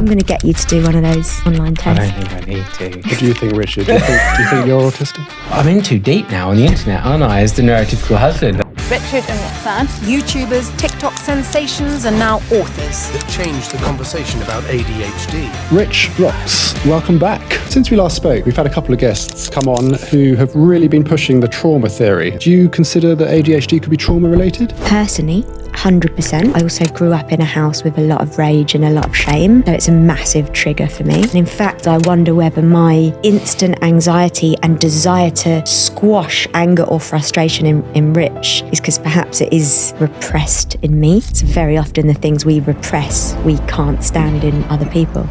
I'm going to get you to do one of those online tests. I don't think I need to. What do you think, Richard? Do you think you're autistic? I'm in too deep now on the internet, aren't I, as the neurotypical husband? Richard and Roxanne. YouTubers, TikTok sensations, and now authors. That changed the conversation about ADHD. Rich Rox, welcome back. Since we last spoke, we've had a couple of guests come on who have really been pushing the trauma theory. Do you consider that ADHD could be trauma related? Personally, 100%. I also grew up in a house with a lot of rage and a lot of shame, so it's a massive trigger for me. And in fact, I wonder whether my instant anxiety and desire to squash anger or frustration in Rich is because perhaps it is repressed in me. It's very often the things we repress, we can't stand in other people.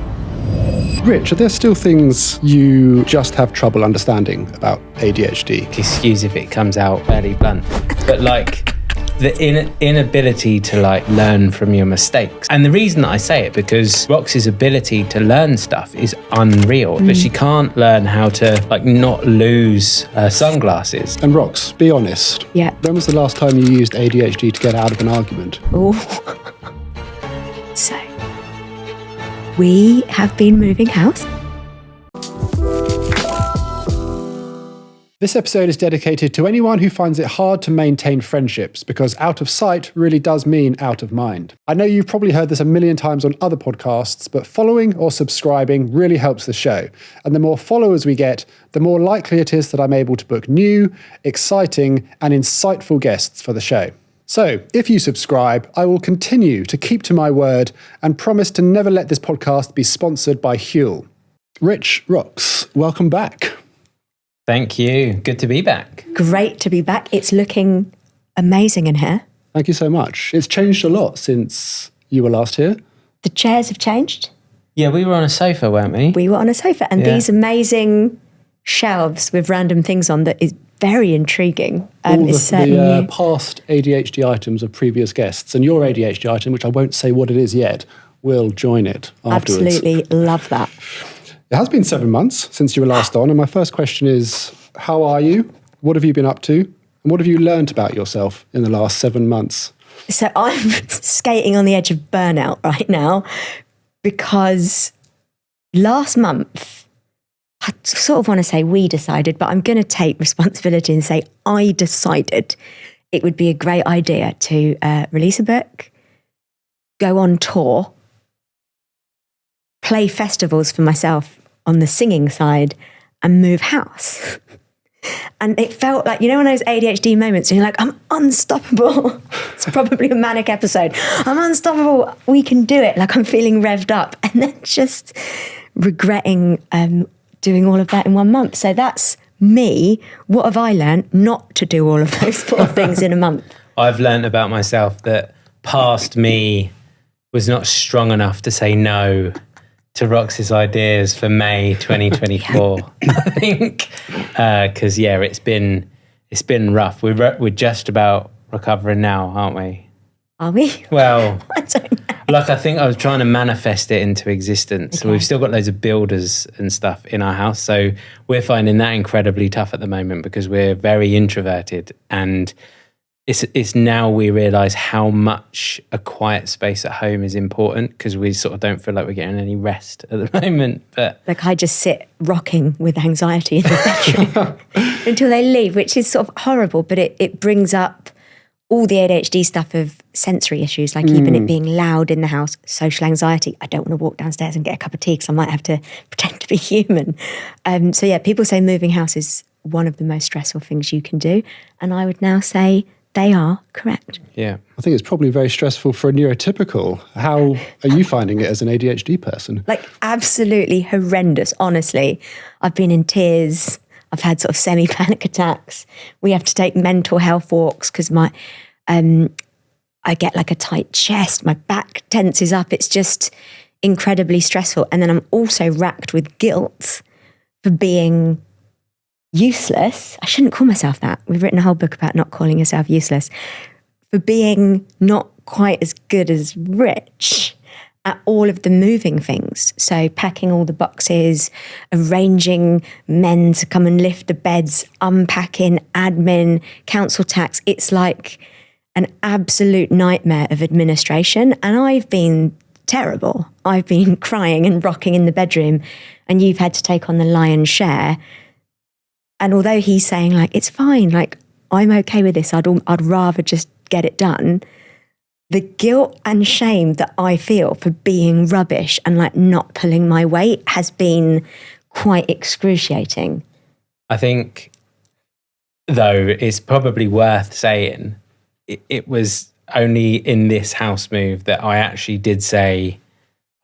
Rich, are there still things you just have trouble understanding about ADHD? Excuse if it comes out fairly blunt, but like the inability to like learn from your mistakes. And the reason that I say it, because Rox's ability to learn stuff is unreal, but she can't learn how to like not lose her sunglasses. And Rox, be honest. Yeah. When was the last time you used ADHD to get out of an argument? Oh. So, we have been moving house. This episode is dedicated to anyone who finds it hard to maintain friendships, because out of sight really does mean out of mind. I know you've probably heard this a million times on other podcasts, but following or subscribing really helps the show. And the more followers we get, the more likely it is that I'm able to book new, exciting, and insightful guests for the show. So, if you subscribe, I will continue to keep to my word and promise to never let this podcast be sponsored by Huel. Rich Rox, welcome back. Thank you. Good to be back. Great to be back. It's looking amazing in here. Thank you so much. It's changed a lot since you were last here. The chairs have changed. Yeah, we were on a sofa, weren't we? We were on a sofa, and these amazing shelves with random things on that is very intriguing. All the past ADHD items of previous guests, and your ADHD item, which I won't say what it is yet, will join it afterwards. Absolutely love that. It has been 7 months since you were last on, and my first question is, how are you? What have you been up to? And what have you learned about yourself in the last 7 months? So I'm skating on the edge of burnout right now, because last month, I sort of want to say we decided, but I'm going to take responsibility and say I decided it would be a great idea to release a book, go on tour, play festivals for myself on the singing side, and move house. And it felt like, you know, one of those ADHD moments, and you're like, I'm unstoppable. It's probably a manic episode. I'm unstoppable. We can do it. Like, I'm feeling revved up. And then just regretting doing all of that in 1 month. So that's me. What have I learned? Not to do all of those 4 things in a month. I've learned about myself that past me was not strong enough to say no to Rox's ideas for May 2024. I think, because it's been rough. We're just about recovering now, aren't we? Are we? Well, I don't know. Like, I think I was trying to manifest it into existence. Okay. So we've still got loads of builders and stuff in our house. So we're finding that incredibly tough at the moment because we're very introverted, and it's now we realise how much a quiet space at home is important, because we sort of don't feel like we're getting any rest at the moment. But Like, I just sit rocking with anxiety in the bedroom until they leave, which is sort of horrible, but it brings up all the ADHD stuff of sensory issues, like even it being loud in the house, social anxiety. I don't want to walk downstairs and get a cup of tea because I might have to pretend to be human. So yeah, people say moving house is one of the most stressful things you can do. And I would now say they are correct. yeah. I think it's probably very stressful for a neurotypical. How are you finding it as an ADHD person? Like, absolutely horrendous, honestly. I've been in tears. I've had sort of semi-panic attacks. We have to take mental health walks because I get like a tight chest. My back tenses up. It's just incredibly stressful. And then I'm also racked with guilt for being useless. I shouldn't call myself that. We've written a whole book about not calling yourself useless. For being not quite as good as Rich at all of the moving things. So packing all the boxes, arranging men to come and lift the beds, unpacking, admin, council tax. It's like an absolute nightmare of administration. And I've been terrible. I've been crying and rocking in the bedroom and you've had to take on the lion's share. And although he's saying like, it's fine, like I'm okay with this, I'd rather just get it done. The guilt and shame that I feel for being rubbish and like not pulling my weight has been quite excruciating. I think, though, it's probably worth saying it was only in this house move that I actually did say,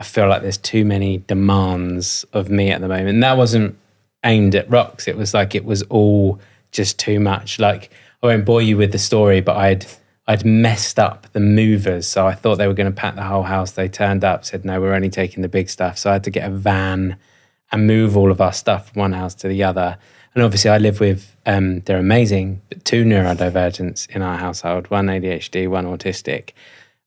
I feel like there's too many demands of me at the moment. And that wasn't aimed at Rox. It was like, it was all just too much. Like, I won't bore you with the story, but I'd messed up the movers. So I thought they were going to pack the whole house. They turned up, said, no, we're only taking the big stuff. So I had to get a van and move all of our stuff from one house to the other. And obviously I live with, they're amazing, but 2 neurodivergents in our household, 1 ADHD, 1 autistic.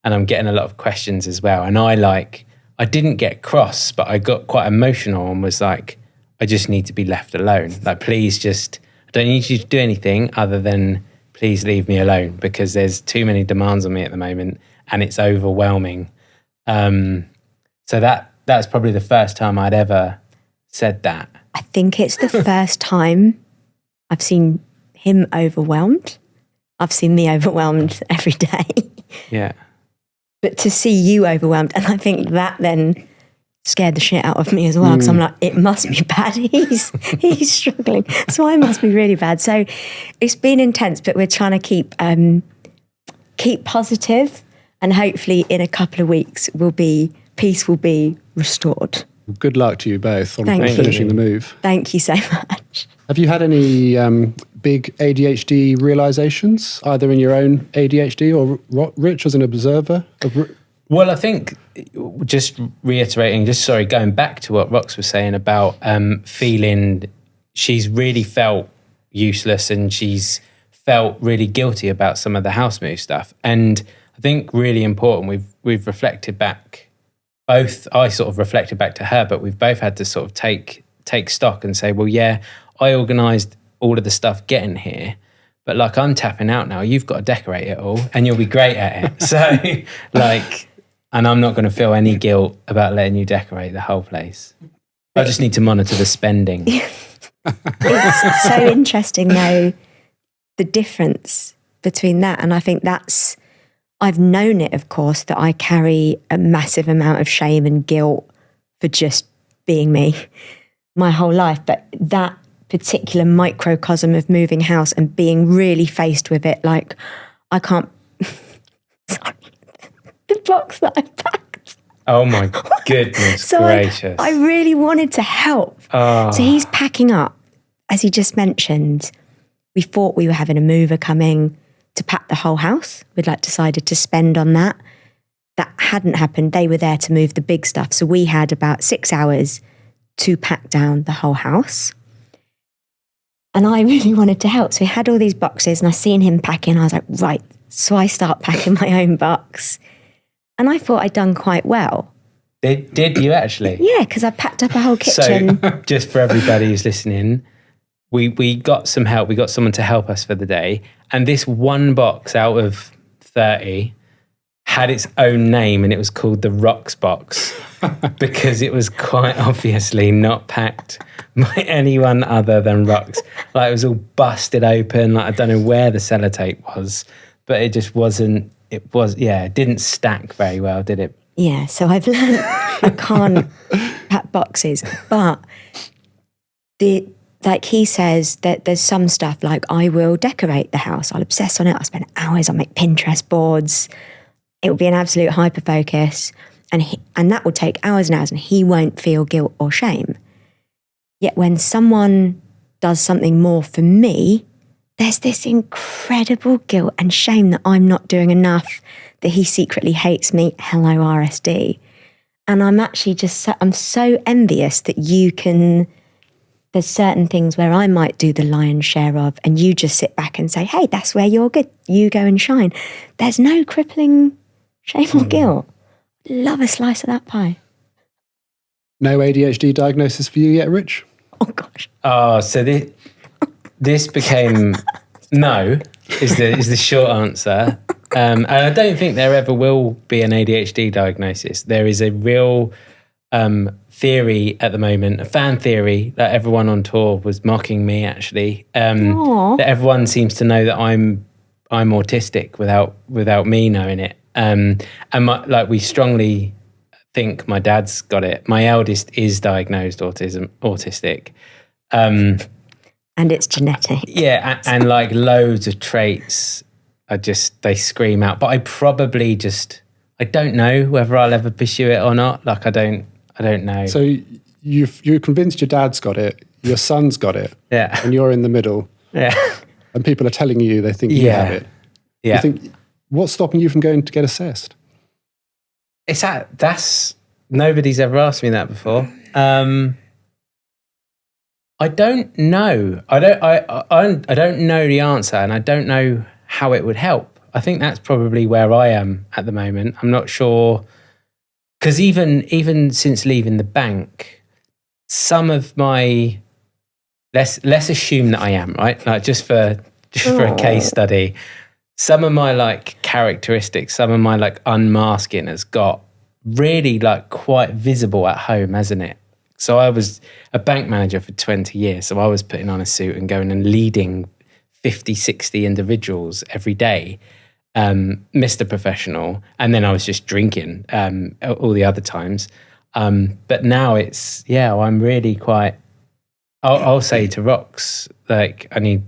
And I'm getting a lot of questions as well. And I didn't get cross, but I got quite emotional and was like, I just need to be left alone. Like, please I don't need you to do anything other than please leave me alone, because there's too many demands on me at the moment and it's overwhelming. So that's probably the first time I'd ever said that. I think it's the first time I've seen him overwhelmed. I've seen me overwhelmed every day. Yeah. But to see you overwhelmed, and I think that then scared the shit out of me as well, because I'm like, it must be bad. He's struggling, so I must be really bad. So it's been intense, but we're trying to keep positive, and hopefully in a couple of weeks peace will be restored. Good luck to you both on Thank finishing you. the move. Thank you so much. Have you had any big ADHD realizations, either in your own ADHD or Rich as an observer? Well, I think just reiterating, going back to what Rox was saying about feeling she's really felt useless and she's felt really guilty about some of the house move stuff. And I think really important, we've reflected back, both I sort of reflected back to her, but we've both had to sort of take stock and say, well, yeah, I organised all of the stuff getting here, but like I'm tapping out now, you've got to decorate it all and you'll be great at it. So like, and I'm not going to feel any guilt about letting you decorate the whole place. I just need to monitor the spending. It's so interesting though, the difference between that. And I think I've known it, of course, that I carry a massive amount of shame and guilt for just being me my whole life. But that particular microcosm of moving house and being really faced with it, like I can't, sorry, the box that I packed. Oh my goodness so gracious. I really wanted to help. Oh. So he's packing up, as he just mentioned. We thought we were having a mover coming to pack the whole house. We'd like decided to spend on that. That hadn't happened. They were there to move the big stuff. So we had about 6 hours to pack down the whole house. And I really wanted to help. So we had all these boxes and I seen him packing. I was like, right. So I start packing my own box. And I thought I'd done quite well. Did you actually? Yeah, because I packed up a whole kitchen. So just for everybody who's listening, we got some help. We got someone to help us for the day. And this one box out of 30 had its own name and it was called the Rox box because it was quite obviously not packed by anyone other than Rox. Like it was all busted open. Like I don't know where the sellotape was, but it just wasn't, it didn't stack very well, did it? Yeah, so I've learned I can't pack boxes, but like he says that there's some stuff like I will decorate the house. I'll obsess on it. I'll spend hours. I'll make Pinterest boards. It will be an absolute hyper focus. And that will take hours and hours and he won't feel guilt or shame. Yet when someone does something more for me, there's this incredible guilt and shame that I'm not doing enough, that he secretly hates me. Hello, RSD. And I'm actually I'm so envious that you can... There's certain things where I might do the lion's share of and you just sit back and say, hey, that's where you're good. You go and shine. There's no crippling shame or guilt. Love a slice of that pie. No ADHD diagnosis for you yet, Rich? Oh, gosh. Oh, so this became no, is the short answer. And I don't think there ever will be an ADHD diagnosis. There is a real theory at the moment, a fan theory that everyone on tour was mocking me actually. That everyone seems to know that I'm autistic without me knowing it. And we strongly think my dad's got it. My eldest is diagnosed autistic. And it's genetic. Yeah, and like loads of traits they scream out. But I probably I don't know whether I'll ever pursue it or not. Like I don't know. So you're convinced your dad's got it, your son's got it, and you're in the middle. Yeah. And people are telling you they think you have it. Yeah. You think, what's stopping you from going to get assessed? That's nobody's ever asked me that before. I don't know. I don't know the answer, and I don't know how it would help. I think that's probably where I am at the moment. I'm not sure, because even since leaving the bank, some of my let's assume that I am, right, like just for a case study, some of my like characteristics, some of my like unmasking has got really like quite visible at home, hasn't it? So I was a bank manager for 20 years. So I was putting on a suit and going and leading 50, 60 individuals every day, Mr. Professional. And then I was just drinking all the other times. But now it's, I'm really quite, I'll say to Rox, like, I need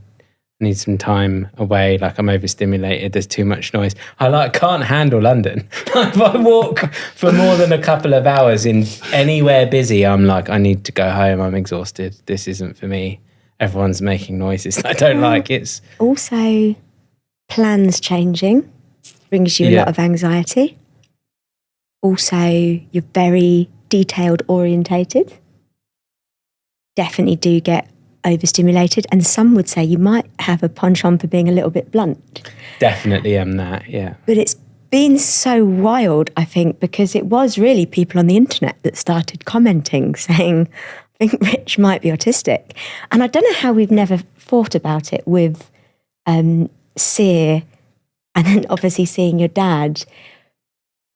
some time away, like I'm overstimulated, there's too much noise. I can't handle London. If I walk for more than a couple of hours in anywhere busy, I'm like, I need to go home, I'm exhausted, this isn't for me. Everyone's making noises I don't like. It's also plans changing brings you a lot of anxiety. Also, you're very detailed orientated. Definitely do get overstimulated, and some would say you might have a penchant for being a little bit blunt. Definitely am that, yeah. But it's been so wild, I think, because it was really people on the internet that started commenting saying, I think Rich might be autistic. And I don't know how we've never thought about it with Sear and then obviously seeing your dad.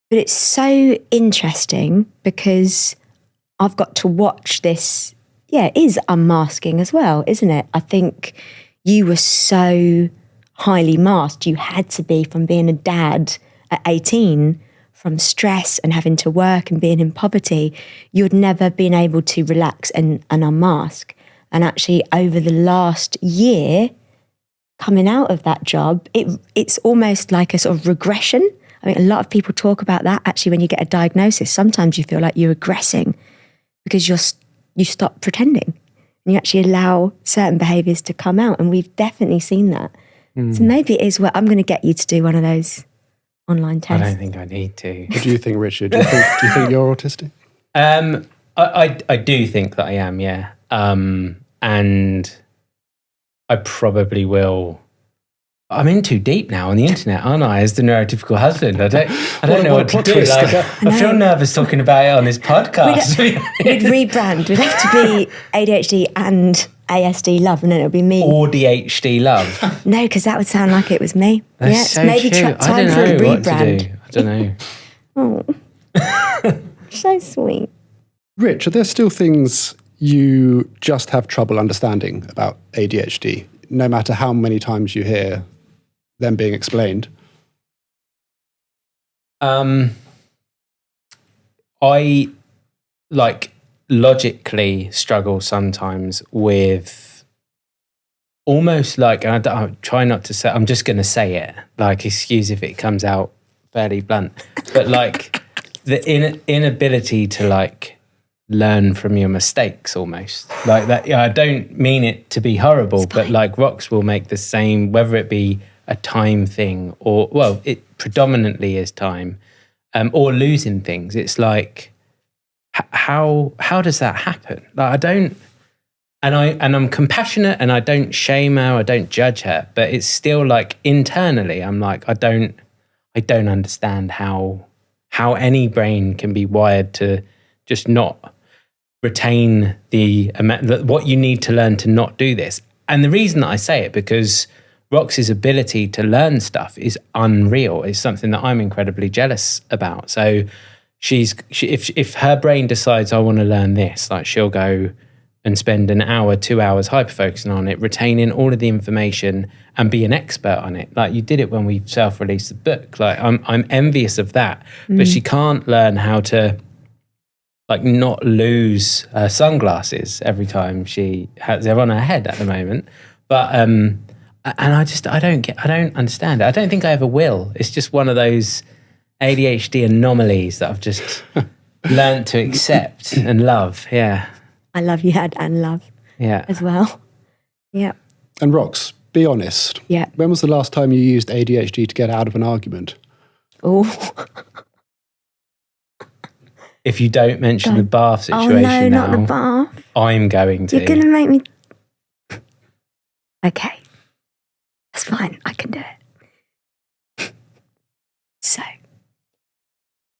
But it's so interesting because I've got to watch this. Yeah, it is unmasking as well, isn't it? I think you were so highly masked. You had to be, from being a dad at 18, from stress and having to work and being in poverty. You'd never been able to relax and unmask. And actually, over the last year, coming out of that job, it's almost like a sort of regression. I mean, a lot of people talk about that. Actually, when you get a diagnosis, sometimes you feel like you're regressing because you stop pretending and you actually allow certain behaviours to come out. And we've definitely seen that. So maybe it is where I'm going to get you to do one of those online tests. I don't think I need to. What do you think, Richard? Do you think you're autistic? I do think that I am, yeah. And I probably will. I'm in too deep now on the internet, aren't I? As the neurotypical husband, I don't know what to do. Like, I feel nervous talking about it on this podcast. We'd rebrand. We'd have to be ADHD and ASD Love, and then it would be me. ADHD Love. No, because that would sound like it was me. That's so maybe true. time for a rebrand. I don't know. Oh, so sweet. Rich, are there still things you just have trouble understanding about ADHD, no matter how many times you hear them being explained? I logically struggle sometimes with almost like, and I try not to say, I'm just going to say it, like, excuse if it comes out fairly blunt, but like the inability to like learn from your mistakes almost like that. I don't mean it to be horrible, but like Rox will make the same, whether it be a time thing or, well, it predominantly is time, or losing things. It's like, how does that happen? Like, I don't, and I'm compassionate and I don't shame her, I don't judge her, but it's still like internally, I'm like, I don't understand how any brain can be wired to just not retain the what you need to learn to not do this. And the reason that I say it, because Rox's ability to learn stuff is unreal. It's something that I'm incredibly jealous about. So if her brain decides I want to learn this, like she'll go and spend an hour, 2 hours hyper-focusing on it, retaining all of the information and be an expert on it. Like you did it when we self-released the book. Like I'm envious of that, but she can't learn how to like not lose her sunglasses every time they're on her head at the moment. But, and I don't understand it. I don't think I ever will. It's just one of those ADHD anomalies that I've just learned to accept and love. Yeah. I love you, and love as well. Yeah. And Rox, be honest. Yeah. When was the last time you used ADHD to get out of an argument? Oh. If you don't mention the bath situation no, now, not the bath. I'm going to. You're going to make me... Okay. That's fine. I can do it. So,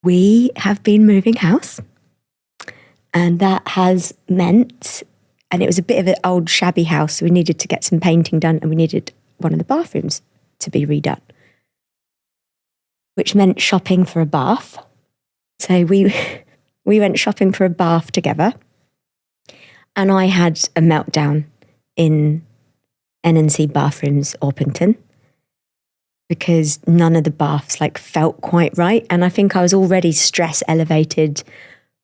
we have been moving house. And that has meant, and it was a bit of an old shabby house, so we needed to get some painting done and we needed one of the bathrooms to be redone, which meant shopping for a bath. So we went shopping for a bath together, and I had a meltdown in N&C Bathrooms, Orpington, because none of the baths felt quite right. And I think I was already stress elevated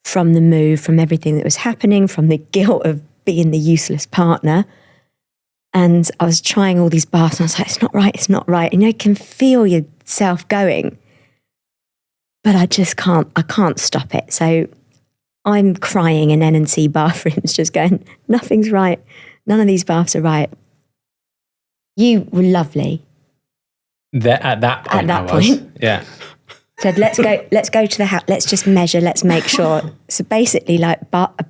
from the move, from everything that was happening, from the guilt of being the useless partner. And I was trying all these baths and I was like, it's not right. And you can feel yourself going, but I can't stop it. So I'm crying in N&C Bathrooms, just going, nothing's right. None of these baths are right. You were lovely. At that point. Yeah. Said, let's go to the house. Let's just measure. Let's make sure. So basically, a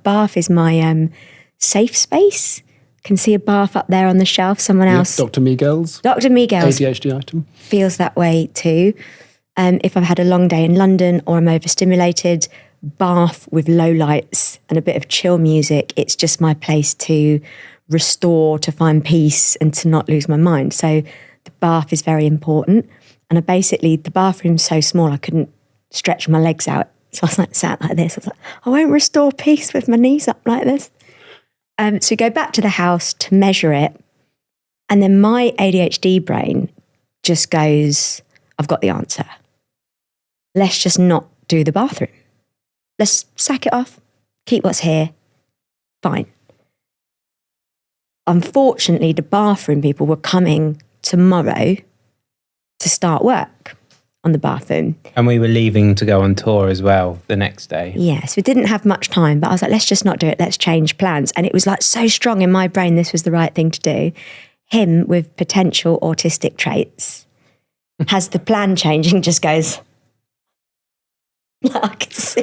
bath is my safe space. Can see a bath up there on the shelf. Someone else. Dr. Miguel's ADHD item. Feels that way too. If I've had a long day in London or I'm overstimulated, bath with low lights and a bit of chill music, it's just my place to restore, to find peace and to not lose my mind. So the bath is very important. And the bathroom's so small, I couldn't stretch my legs out. So I was sat like this. I was like, I won't restore peace with my knees up like this. So we go back to the house to measure it. And then my ADHD brain just goes, I've got the answer. Let's just not do the bathroom. Let's sack it off, keep what's here, fine. Unfortunately, the bathroom people were coming tomorrow to start work on the bathroom. And we were leaving to go on tour as well the next day. Yes, we didn't have much time, but I was like, let's just not do it. Let's change plans. And it was so strong in my brain, this was the right thing to do. Him with potential autistic traits has the plan changing, just goes, I could see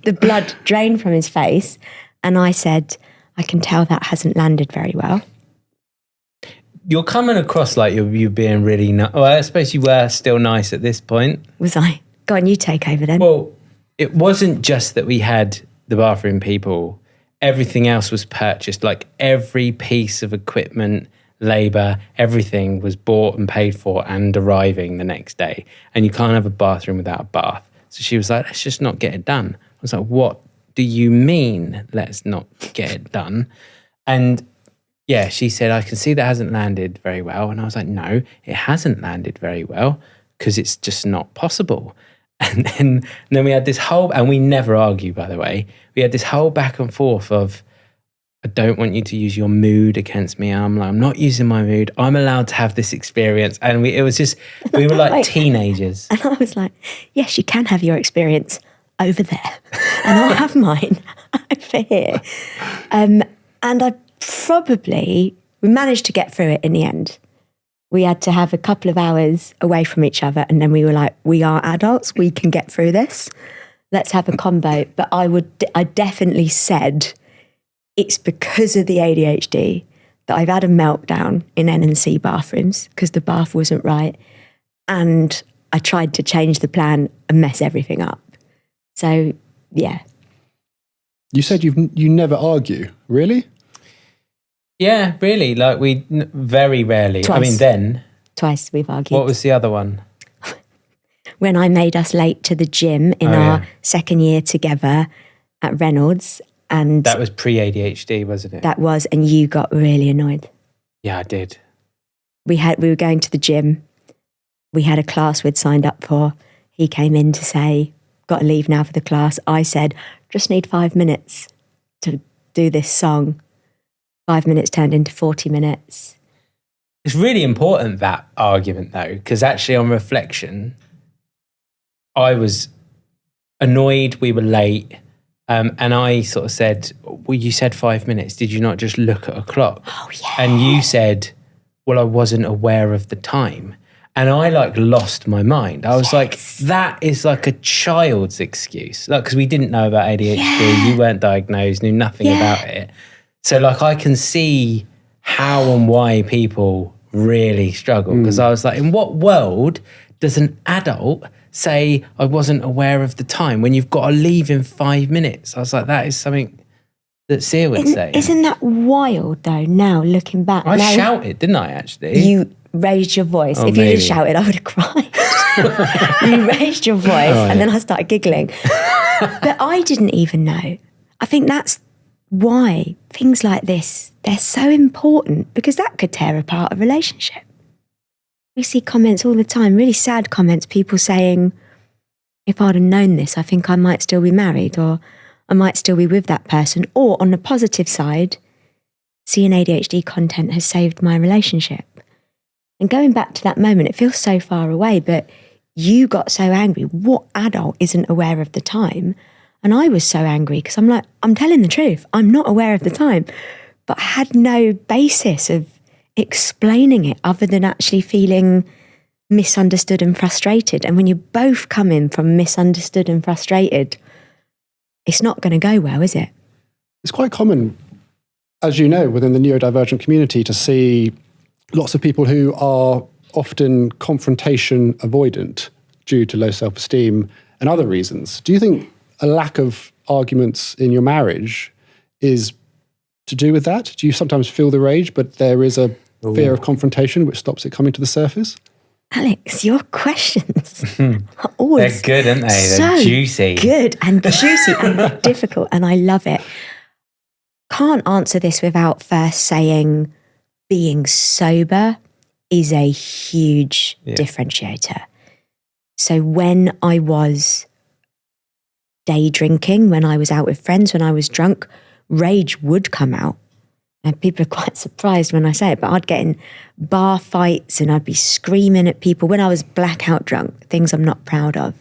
the blood drain from his face. And I said, I can tell that hasn't landed very well. You're coming across like you're being really nice. Well, I suppose you were still nice at this point. Was I? Go on, you take over then. Well, it wasn't just that we had the bathroom people. Everything else was purchased. Every piece of equipment, labour, everything was bought and paid for and arriving the next day. And you can't have a bathroom without a bath. So she was like, let's just not get it done. I was like, what do you mean, let's not get it done? And yeah, she said, I can see that hasn't landed very well. And I was like, no, it hasn't landed very well because it's just not possible. And then we had this whole, and we never argue, by the way, we had this whole back and forth of, I don't want you to use your mood against me. I'm not using my mood. I'm allowed to have this experience. And we were like teenagers. And I was like, yes, you can have your experience over there. And I'll have mine over here. And we managed to get through it in the end. We had to have a couple of hours away from each other. And then we were like, we are adults. We can get through this. Let's have a combo. But I definitely said, it's because of the ADHD that I've had a meltdown in N&C Bathrooms because the bath wasn't right. And I tried to change the plan and mess everything up. So, yeah. You said you never argue. Really? Yeah, really. Like very rarely. I mean, Twice. then. Twice we've argued. What was the other one? When I made us late to the gym in our second year together at Reynolds. And that was pre-ADHD, wasn't it? that was, and you got really annoyed. Yeah, I did. We were going to the gym. We had a class we'd signed up for. He came in to say, got to leave now for the class. I said, just need 5 minutes to do this song. 5 minutes turned into 40 minutes. It's really important, that argument, though, because actually on reflection, I was annoyed we were late. And I sort of said, well, you said 5 minutes. Did you not just look at a clock? Oh, yeah. And you said, well, I wasn't aware of the time. And I lost my mind. I was like, that is like a child's excuse. Like, because we didn't know about ADHD. Yeah. You weren't diagnosed, knew nothing about it. So I can see how and why people really struggle. Because I was like, in what world does an adult say I wasn't aware of the time when you've got to leave in 5 minutes? I was like, that is something that Sia would say. Isn't that wild though, now looking back? I shouted, didn't I, actually? You raised your voice. Oh, if you maybe. had shouted, I would have cried. You raised your voice and then I started giggling. But I didn't even know. I think that's why things like this, they're so important, because that could tear apart a relationship. We see comments all the time, really sad comments, people saying, if I'd have known this, I think I might still be married, or I might still be with that person. Or on the positive side, seeing ADHD content has saved my relationship. And going back to that moment, it feels so far away, but you got so angry. What adult isn't aware of the time? And I was so angry because I'm like, I'm telling the truth. I'm not aware of the time, but I had no basis of explaining it other than actually feeling misunderstood and frustrated. And when you're both coming from misunderstood and frustrated, it's not going to go well, is it? It's quite common, as you know, within the neurodivergent community to see lots of people who are often confrontation avoidant due to low self-esteem and other reasons. Do you think a lack of arguments in your marriage is to do with that? Do you sometimes feel the rage, but there is a fear of confrontation which stops it coming to the surface? Alex, your questions are always They're good, aren't they? They're so juicy. Good and juicy and difficult, and I love it. Can't answer this without first saying being sober is a huge differentiator. So when I was day drinking, when I was out with friends, when I was drunk, rage would come out. And people are quite surprised when I say it, but I'd get in bar fights and I'd be screaming at people when I was blackout drunk, things I'm not proud of.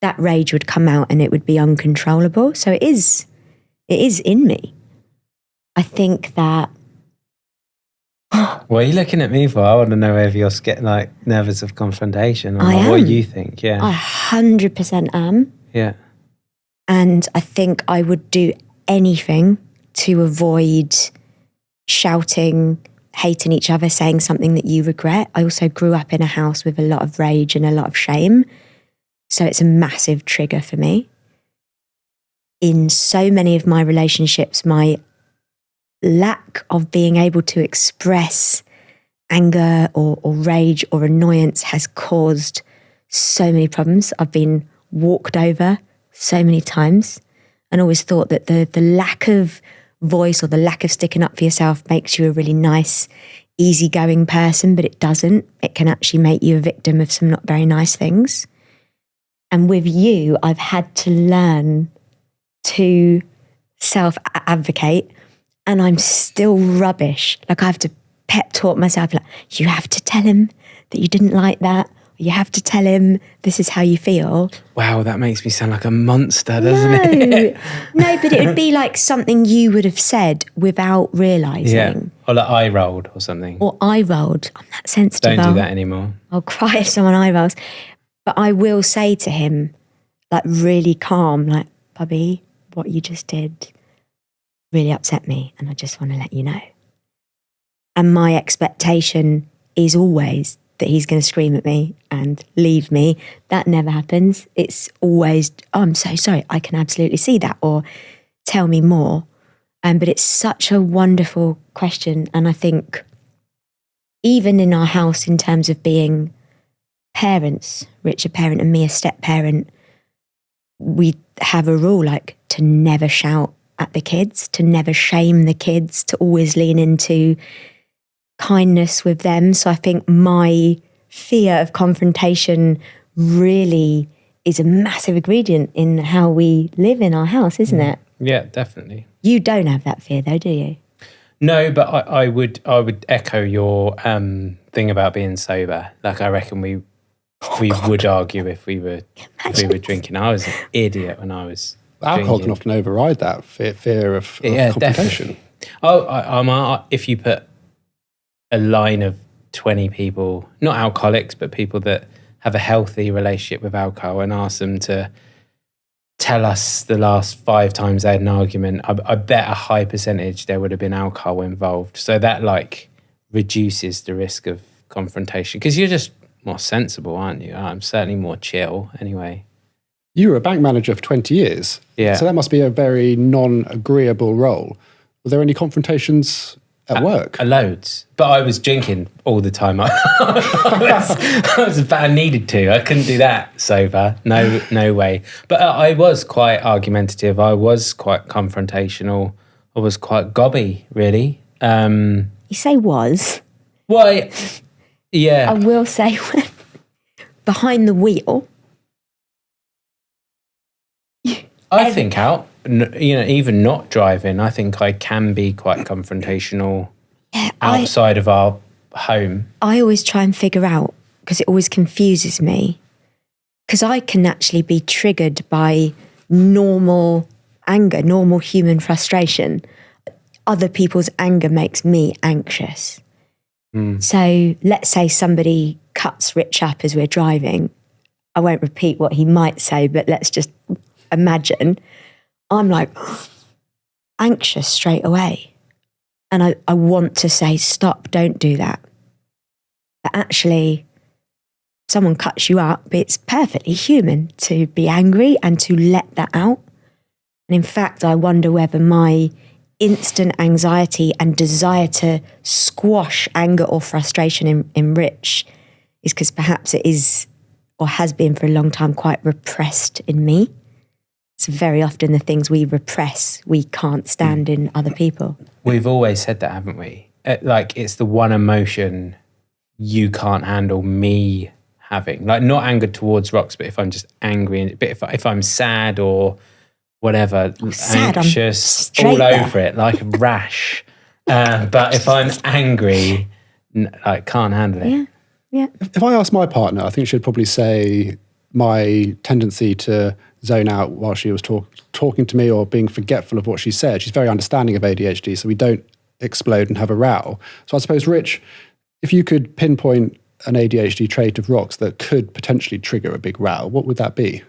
That rage would come out and it would be uncontrollable. So it is in me. I think that... What are you looking at me for? I want to know if you're getting nervous of confrontation or I am. what you think. Yeah. I 100% am. Yeah. And I think I would do anything to avoid shouting, hating each other, saying something that you regret. I also grew up in a house with a lot of rage and a lot of shame. So it's a massive trigger for me. In so many of my relationships, my lack of being able to express anger or rage or annoyance has caused so many problems. I've been walked over so many times and always thought that the lack of voice or the lack of sticking up for yourself makes you a really nice, easygoing person, but it doesn't. It can actually make you a victim of some not very nice things. And with you, I've had to learn to self-advocate, and I'm still rubbish. I have to pep talk myself, you have to tell him that you didn't like that. You have to tell him this is how you feel. Wow, that makes me sound like a monster, doesn't it? No, but it would be like something you would have said without realising. Yeah. Or eye rolled or something. Or eye rolled. I'm that sensitive. Don't do that anymore. I'll cry if someone eye rolls. But I will say to him, really calm, Bubby, what you just did really upset me and I just want to let you know. And my expectation is always that he's going to scream at me and leave me. That never happens. It's always, I'm so sorry, I can absolutely see that, or tell me more. But it's such a wonderful question. And I think even in our house, in terms of being parents, Rich a parent and me a step parent, we have a rule like to never shout at the kids, to never shame the kids, to always lean into kindness with them. So I think my fear of confrontation really is a massive ingredient in how we live in our house, isn't it? Yeah, definitely. You don't have that fear though, do you? No, but I would echo your thing about being sober. Like I reckon we would argue if we were drinking. I was an idiot when I was Alcohol drinking. can often override that fear of confrontation. Definitely. If you put a line of 20 people, not alcoholics, but people that have a healthy relationship with alcohol, and ask them to tell us the last 5 times they had an argument, I bet a high percentage there would have been alcohol involved. So that like reduces the risk of confrontation because you're just more sensible, aren't you? I'm certainly more chill anyway. You were a bank manager for 20 years. Yeah. So that must be a very non-agreeable role. Were there any confrontations at work? Loads. But I was drinking all the time. I needed to. I couldn't do that sober. No way. But I was quite argumentative. I was quite confrontational. I was quite gobby, really. You say was. Why? Yeah. I will say when behind the wheel. I think even not driving, I think I can be quite confrontational outside of our home. I always try and figure out, because it always confuses me, because I can actually be triggered by normal anger, normal human frustration. Other people's anger makes me anxious. So let's say somebody cuts Rich up as we're driving. I won't repeat what he might say, but let's just imagine I'm like anxious straight away. And I want to say, stop, don't do that. But actually, someone cuts you up, it's perfectly human to be angry and to let that out. And in fact, I wonder whether my instant anxiety and desire to squash anger or frustration in Rich is because perhaps it is, or has been for a long time, quite repressed in me. It's very often the things we repress, we can't stand in other people. We've always said that, haven't we? Like, it's the one emotion you can't handle me having. Like, not anger towards Rox, but if I'm just angry, but if I'm sad or whatever, sad, anxious, all over it, like a rash. But if I'm angry, I can't handle it. Yeah. If I ask my partner, I think she'd probably say my tendency to zone out while she was talking to me or being forgetful of what she said. She's very understanding of ADHD, so we don't explode and have a row. So I suppose, Rich, if you could pinpoint an ADHD trait of Rox that could potentially trigger a big row, what would that be?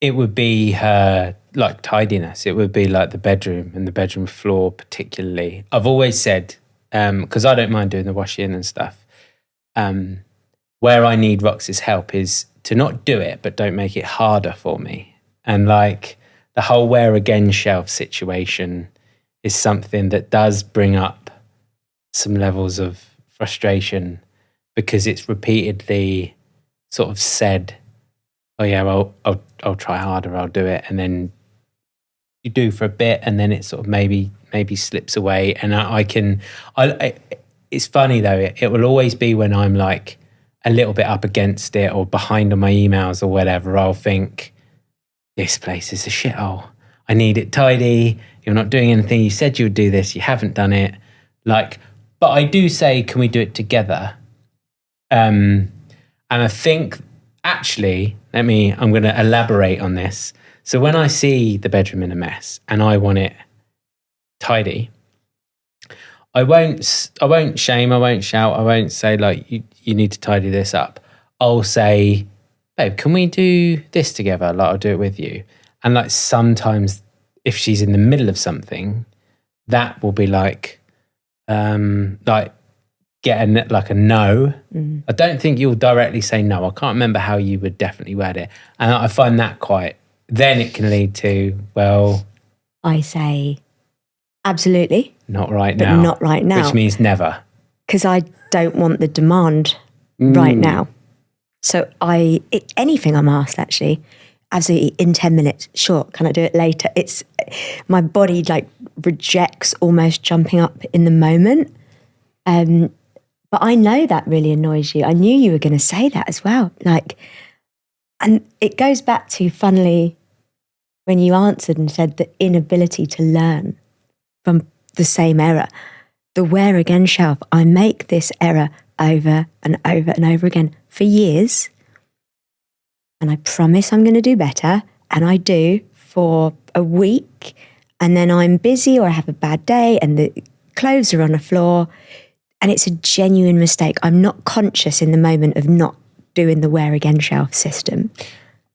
It would be her like tidiness. It would be like the bedroom and the bedroom floor particularly. I've always said, because I don't mind doing the washing and stuff, where I need Rox's help is to not do it, but don't make it harder for me. And like the whole where again shelf situation is something that does bring up some levels of frustration because it's repeatedly sort of said, oh yeah, well, I'll try harder, I'll do it. And then you do for a bit and then it sort of maybe slips away. And it's funny though, it will always be when I'm like a little bit up against it or behind on my emails or whatever, I'll think, this place is a shithole. I need it tidy. You're not doing anything. You said you would do this. You haven't done it. Like, but I do say, can we do it together? And I think actually, I'm going to elaborate on this. So when I see the bedroom in a mess and I want it tidy, I won't shame, I won't shout, I won't say like, you need to tidy this up. I'll say, babe, can we do this together? Like, I'll do it with you. And like sometimes if she's in the middle of something, that will be like get a no. Mm. I don't think you'll directly say no. I can't remember how you would definitely word it. And I find that quite then it can lead to, well, I say, absolutely, not right but now. not right now. Which means never. Because I don't want the demand right now. So anything I'm asked, actually, absolutely in 10 minutes, sure, can I do it later? It's my body like rejects almost jumping up in the moment. But I know that really annoys you. I knew you were going to say that as well. Like, and it goes back to, funnily, when you answered and said the inability to learn from the same error. The where again shelf, I make this error over and over and over again for years. And I promise I'm going to do better. And I do for a week. And then I'm busy or I have a bad day and the clothes are on the floor. And it's a genuine mistake. I'm not conscious in the moment of not doing the where again shelf system.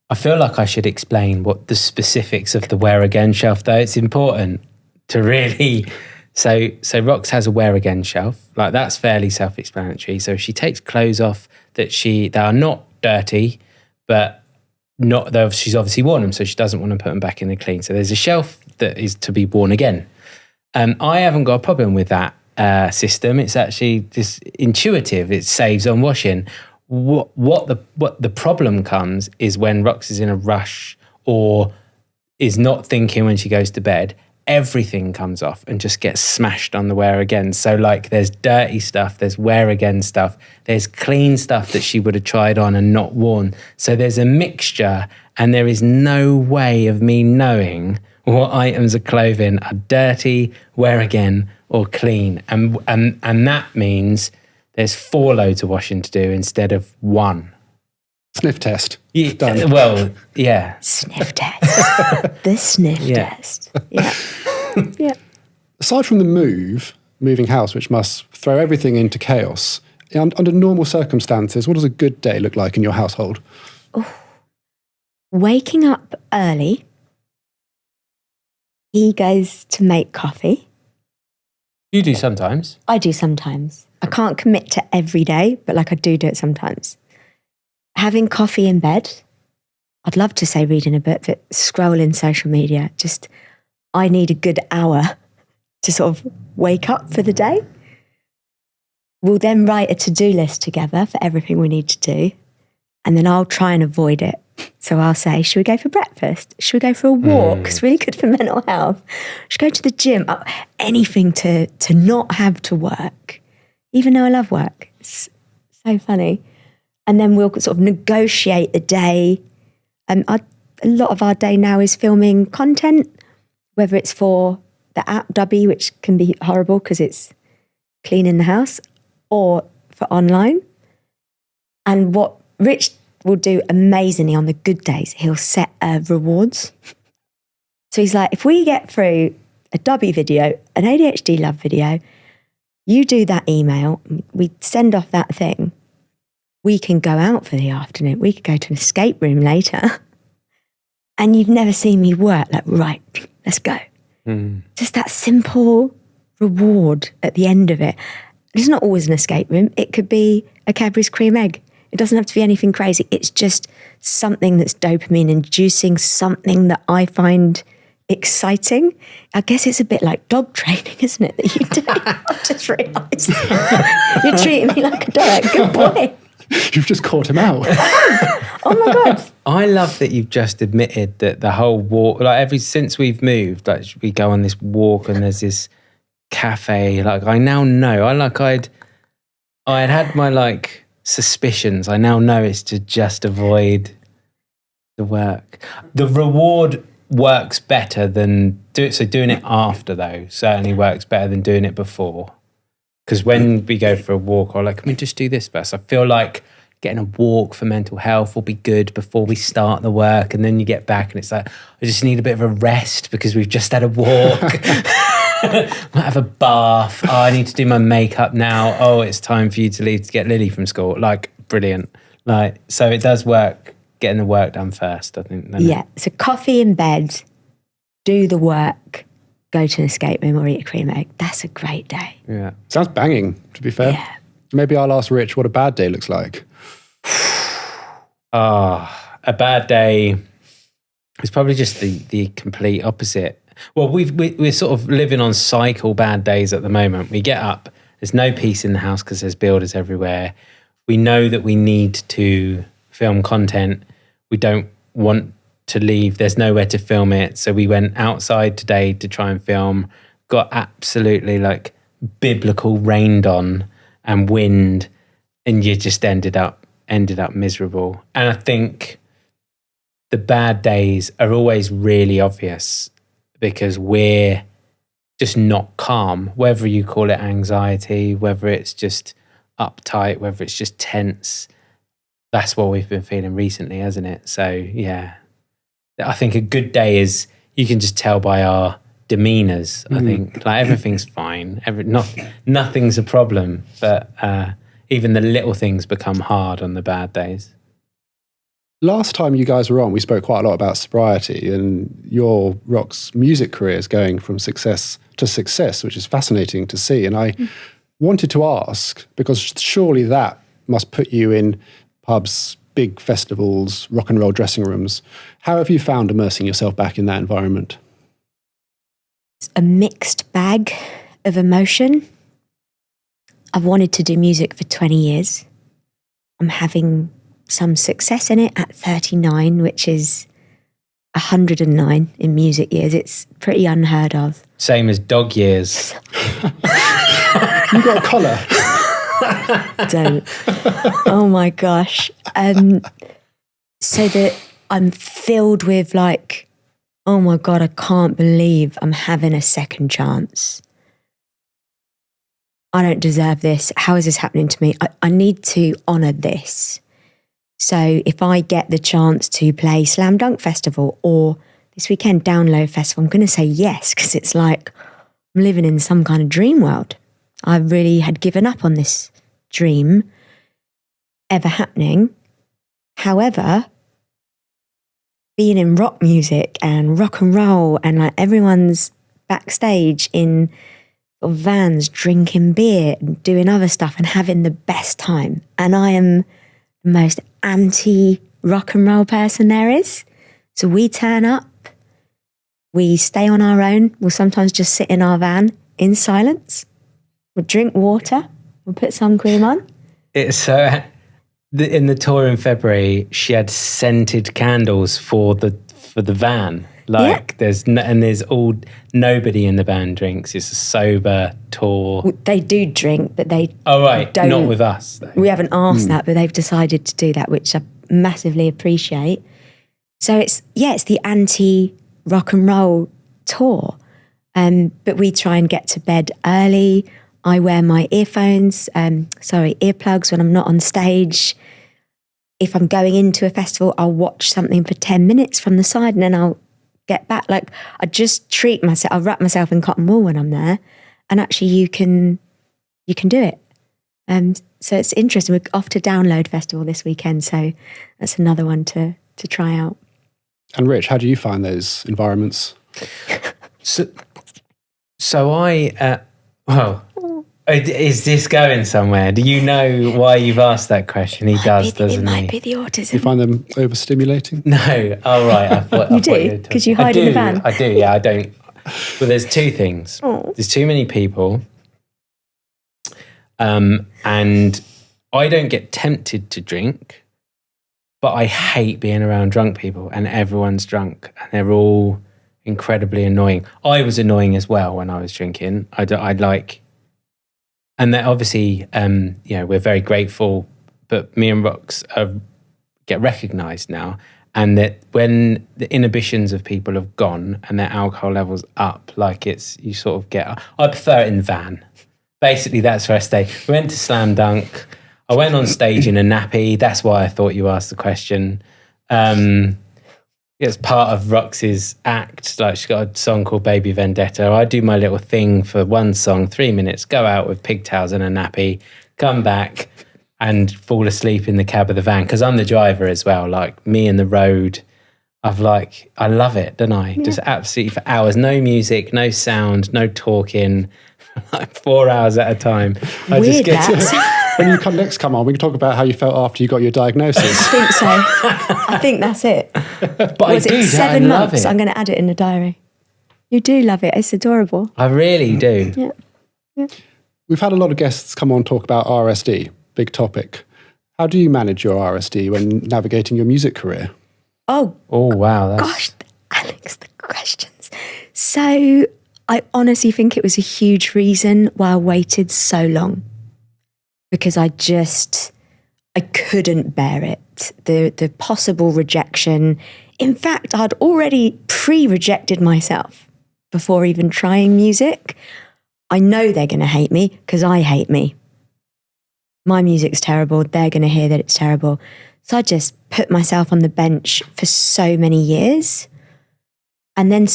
I feel like I should explain what the specifics of the where again shelf, though. It's important to really... So Rox has a where again shelf. Like, that's fairly self-explanatory. So she takes clothes off that are not dirty, but she's obviously worn them, so she doesn't want to put them back in the clean. So there's a shelf that is to be worn again. I haven't got a problem with that system. It's actually just intuitive. It saves on washing. What the problem comes is when Rox is in a rush or is not thinking when she goes to bed. Everything comes off and just gets smashed on the wear again. So like, there's dirty stuff, there's wear again stuff, there's clean stuff that she would have tried on and not worn. So there's a mixture, and there is no way of me knowing what items of clothing are dirty, wear again, or clean. And that means there's 4 loads of washing to do instead of 1. Sniff test. Yeah, done. well, yeah. Sniff test. The sniff test. Yeah. Yeah. Aside from the moving house, which must throw everything into chaos, under normal circumstances, what does a good day look like in your household? Waking up early. He goes to make coffee. You do sometimes. I do sometimes. I can't commit to every day, but like I do it sometimes. Having coffee in bed. I'd love to say reading a book, but scrolling social media. Just, I need a good hour to sort of wake up for the day. We'll then write a to-do list together for everything we need to do. And then I'll try and avoid it. So I'll say, should we go for breakfast? Should we go for a walk? It's really good for mental health. Should we go to the gym? Anything to not have to work, even though I love work. It's so funny. And then we'll sort of negotiate the day. And a lot of our day now is filming content, whether it's for the app Dubbi, which can be horrible because it's cleaning the house, or for online. And what Rich will do amazingly on the good days, he'll set rewards. So he's like, if we get through a Dubbi video, an ADHD Love video, you do that email, we send off that thing, we can go out for the afternoon. We could go to an escape room later. And you've never seen me work. Like, right, let's go. Just that simple reward at the end of it. It's not always an escape room. It could be a Cadbury's cream egg. It doesn't have to be anything crazy. It's just something that's dopamine inducing, something that I find exciting. I guess it's a bit like dog training, isn't it, that you do? I just realised. You're treating me like a dog. Good boy. You've just caught him out. Oh my God. I love that you've just admitted that the whole walk, like since we've moved, like we go on this walk and there's this cafe, like I now know, I'd had my like suspicions. I now know it's to just avoid the work. The reward works better than doing it after, though, certainly works better than doing it before. Because when we go for a walk, or like, can we just do this first? I feel like getting a walk for mental health will be good before we start the work. And then you get back and it's like, I just need a bit of a rest because we've just had a walk. Might have a bath. Oh, I need to do my makeup now. Oh, it's time for you to leave to get Lily from school. Like, brilliant. Like, so it does work, getting the work done first, I think. Yeah. So coffee in bed, do the work, go to an escape room or eat a cream egg. That's a great day. Yeah. Sounds banging, to be fair. Yeah. Maybe I'll ask Rich what a bad day looks like. A bad day. It's probably just the complete opposite. Well, we're sort of living on cycle bad days at the moment. We get up, there's no peace in the house because there's builders everywhere. We know that we need to film content. We don't want to leave. There's nowhere to film it. So we went outside today to try and film. Got absolutely like biblical rained on and wind, and you just ended up miserable. And I think the bad days are always really obvious because we're just not calm, whether you call it anxiety, whether it's just uptight, whether it's just tense. That's what we've been feeling recently, hasn't it? So yeah, I think a good day is, you can just tell by our demeanors. I think like everything's fine, nothing's a problem, but even the little things become hard on the bad days. Last time you guys were on, we spoke quite a lot about sobriety, and your Rox music career is going from success to success, which is fascinating to see. And I wanted to ask, because surely that must put you in pubs, big festivals, rock and roll dressing rooms. How have you found immersing yourself back in that environment? It's a mixed bag of emotion. I've wanted to do music for 20 years. I'm having some success in it at 39, which is 109 in music years. It's pretty unheard of. Same as dog years. You got a collar. Don't. Oh my gosh. So that I'm filled with like, oh my God, I can't believe I'm having a second chance. I don't deserve this. How is this happening to me? I need to honour this. So if I get the chance to play Slam Dunk Festival or this weekend Download Festival, I'm going to say yes, because it's like I'm living in some kind of dream world. I really had given up on this dream ever happening. However, being in rock music and rock and roll and like everyone's backstage in vans drinking beer and doing other stuff and having the best time. And I am the most anti-rock and roll person there is. So we turn up, we stay on our own, we'll sometimes just sit in our van in silence, we'll drink water, we'll put sun cream on. It's so... in the tour in February, she had scented candles for the van. Like there's nobody in the band drinks. It's a sober tour. They do drink, but they don't. Not with us. Though. We haven't asked that, but they've decided to do that, which I massively appreciate. So it's the anti rock and roll tour, but we try and get to bed early. I wear my earplugs when I'm not on stage. If I'm going into a festival, I'll watch something for 10 minutes from the side and then I'll get back. Like I just treat myself, I wrap myself in cotton wool when I'm there, and actually you can do it. So it's interesting. We're off to Download Festival this weekend, so that's another one to try out. And Rich, how do you find those environments? So I is this going somewhere? Do you know why you've asked that question? He does, doesn't he? It might be the autism. Do you find them overstimulating? No. Oh, right. I thought you do? Because you hide in the van? I do, yeah. I don't. Well, there's two things. Oh. There's too many people. And I don't get tempted to drink, but I hate being around drunk people, and everyone's drunk and they're all incredibly annoying. I was annoying as well when I was drinking. I'd like... And that obviously, we're very grateful, but me and Rox get recognised now. And that when the inhibitions of people have gone and their alcohol levels up, like you sort of get... I prefer it in the van. Basically, that's where I stay. We went to Slam Dunk. I went on stage in a nappy. That's why I thought you asked the question. It's part of Rox's act. Like, she's got a song called Baby Vendetta. I do my little thing for one song, 3 minutes, go out with pigtails and a nappy, come back and fall asleep in the cab of the van, because I'm the driver as well. Like, me and the road, I love it, don't I? Yeah. Just absolutely for hours. No music, no sound, no talking, like 4 hours at a time. I Weird just get When you next come on, we can talk about how you felt after you got your diagnosis. I think so. I think that's it. But Was I do. it 7 I love months? it. I'm going to add it in the diary. You do love it. It's adorable. I really do. Yeah. We've had a lot of guests come on talk about RSD, big topic. How do you manage your RSD when navigating your music career? Oh, Wow. gosh, Alex, the questions. So I honestly think it was a huge reason why I waited so long, because I couldn't bear it. The possible rejection. In fact, I'd already pre-rejected myself before even trying music. I know they're going to hate me because I hate me. My music's terrible. They're going to hear that it's terrible. So I just put myself on the bench for so many years, and then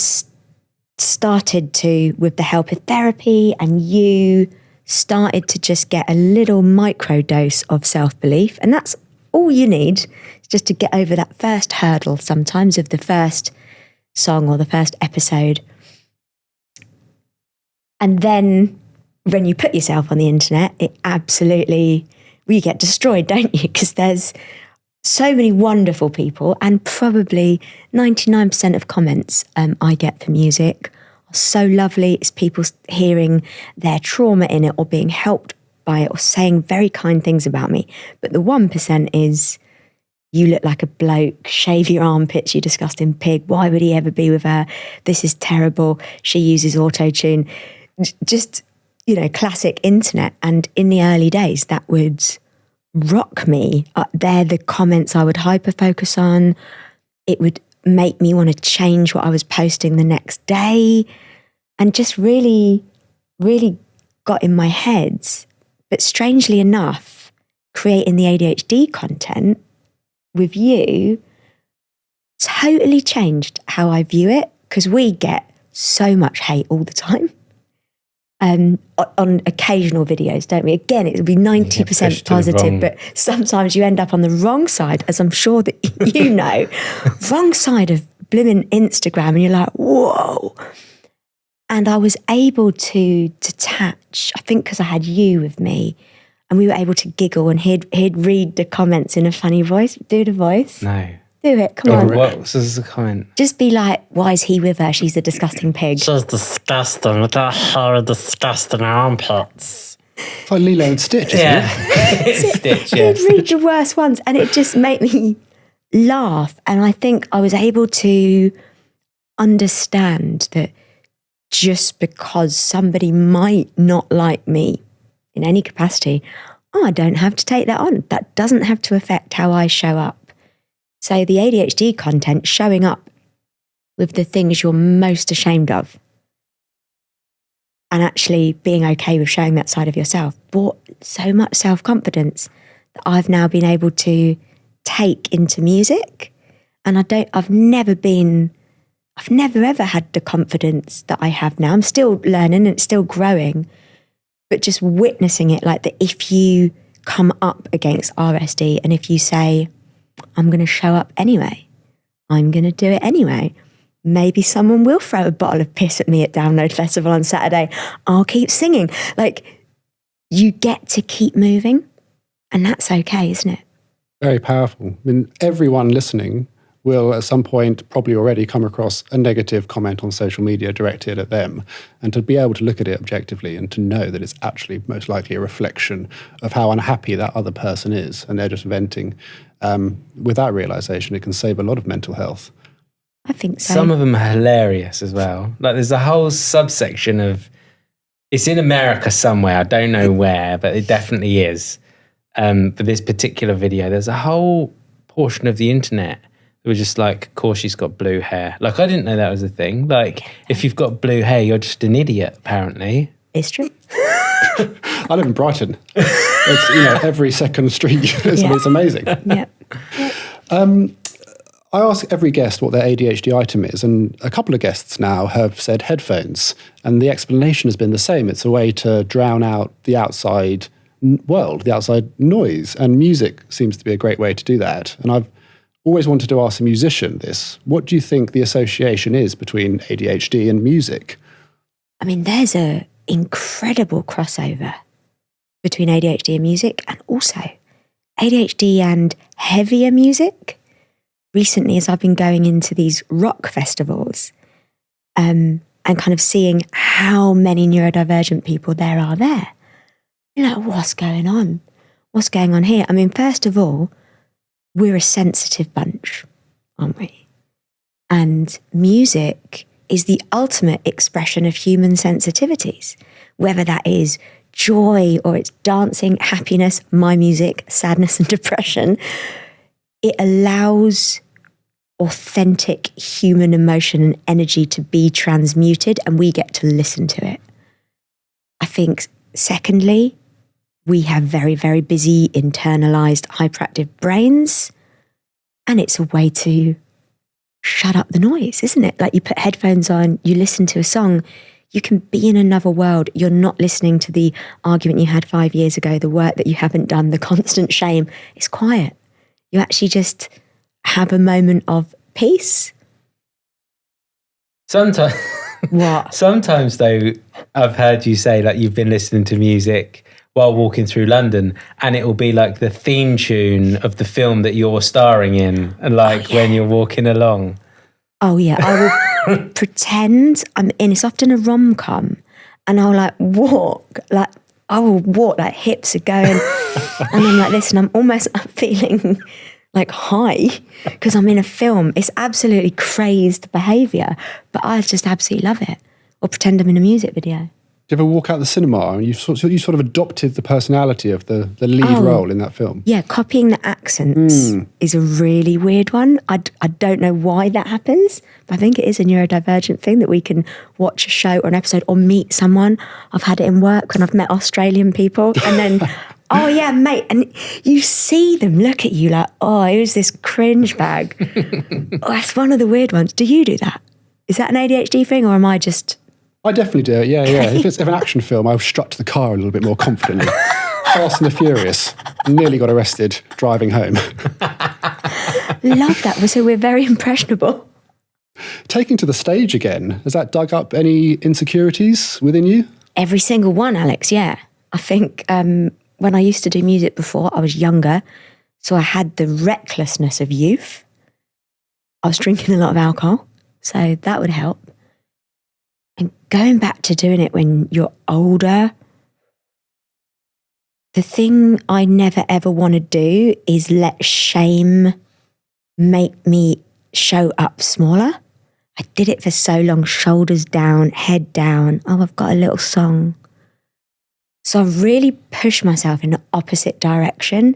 started to, with the help of therapy and you, started to just get a little micro dose of self-belief. And that's all you need, just to get over that first hurdle sometimes of the first song or the first episode. And then when you put yourself on the internet, it absolutely, you get destroyed, don't you? Because there's so many wonderful people, and probably 99% of comments I get for music are so lovely. It's people hearing their trauma in it or being helped by it or saying very kind things about me. But the 1% is, you look like a bloke, shave your armpits, you disgusting pig. Why would he ever be with her? This is terrible. She uses auto-tune. Just, classic internet. And in the early days, that would rock me. They're the comments I would hyper-focus on. It would make me want to change what I was posting the next day, and just really, really got in my head. But strangely enough, creating the ADHD content with you totally changed how I view it, because we get so much hate all the time. On occasional videos, don't we? Again, it would be 90% positive, but sometimes you end up on the wrong side, as I'm sure that you know, wrong side of blimmin' Instagram, and you're like, whoa. And I was able to detach, I think because I had you with me, and we were able to giggle, and he'd read the comments in a funny voice. Do the voice. No. Do it, come on. What was the comment? Just be like, why is he with her? She's a disgusting pig. She's disgusting with that horrid, disgusting armpits. It's like Lilo and Stitch, isn't it? Stitch, He'd yes. read the worst ones, and it just made me laugh. And I think I was able to understand that just because somebody might not like me in any capacity, I don't have to take that on. That doesn't have to affect how I show up. So the ADHD content, showing up with the things you're most ashamed of, and actually being okay with showing that side of yourself, brought so much self-confidence that I've now been able to take into music. And I've never ever had the confidence that I have now. I'm still learning and it's still growing, but just witnessing it, like that if you come up against RSD and if you say, I'm going to show up anyway, I'm going to do it anyway. Maybe someone will throw a bottle of piss at me at Download Festival on Saturday. I'll keep singing. Like, you get to keep moving, and that's okay, isn't it? Very powerful. I mean, everyone listening will at some point probably already come across a negative comment on social media directed at them, and to be able to look at it objectively and to know that it's actually most likely a reflection of how unhappy that other person is and they're just venting. With that realization, it can save a lot of mental health. I think so. Some of them are hilarious as well. Like there's a whole subsection of, it's in America somewhere, I don't know where, but it definitely is. For this particular video, there's a whole portion of the internet that was just like, of course she's got blue hair. Like I didn't know that was a thing. Like if you've got blue hair, you're just an idiot, apparently. It's true. I live in Brighton. It's, every second street. It's amazing. Yeah. I ask every guest what their ADHD item is, and a couple of guests now have said headphones, and the explanation has been the same. It's a way to drown out the outside world, the outside noise, and music seems to be a great way to do that. And I've always wanted to ask a musician this. What do you think the association is between ADHD and music? I mean, there's an incredible crossover. between ADHD and music, and also ADHD and heavier music. Recently, as I've been going into these rock festivals and kind of seeing how many neurodivergent people there are there, you're like, what's going on? What's going on here? I mean, first of all, we're a sensitive bunch, aren't we? And music is the ultimate expression of human sensitivities, whether that is joy or it's dancing, happiness, my music, sadness and depression. It allows authentic human emotion and energy to be transmuted, and we get to listen to it. I think, secondly, we have very, very busy, internalized, hyperactive brains, and it's a way to shut up the noise, isn't it? Like, you put headphones on, you listen to a song, you can be in another world. You're not listening to the argument you had 5 years ago, the work that you haven't done, the constant shame. It's quiet. You actually just have a moment of peace. Sometimes, What? sometimes though, I've heard you say like you've been listening to music while walking through London, and it will be like the theme tune of the film that you're starring in, and like when you're walking along. Oh yeah, I will pretend I'm in. It's often a rom-com, and I'll like walk, like I will walk, like hips are going, and I'm like this, and I'm feeling like high because I'm in a film. It's absolutely crazed behaviour, but I just absolutely love it. Or pretend I'm in a music video. Do you ever walk out the cinema and you sort of adopted the personality of the lead role in that film? Yeah, copying the accents is a really weird one. I don't know why that happens, but I think it is a neurodivergent thing that we can watch a show or an episode or meet someone. I've had it in work when I've met Australian people, and then, oh yeah, mate, and you see them look at you like, oh, who's this cringe bag? Oh, that's one of the weird ones. Do you do that? Is that an ADHD thing, or am I just... I definitely do it, yeah. If an action film, I'll strut the car a little bit more confidently. Fast and the Furious. Nearly got arrested driving home. Love that. So we're very impressionable. Taking to the stage again, has that dug up any insecurities within you? Every single one, Alex, yeah. I think when I used to do music before, I was younger, so I had the recklessness of youth. I was drinking a lot of alcohol, so that would help. And going back to doing it when you're older, the thing I never ever want to do is let shame make me show up smaller. I did it for so long, shoulders down, head down. Oh, I've got a little song. So I really pushed myself in the opposite direction.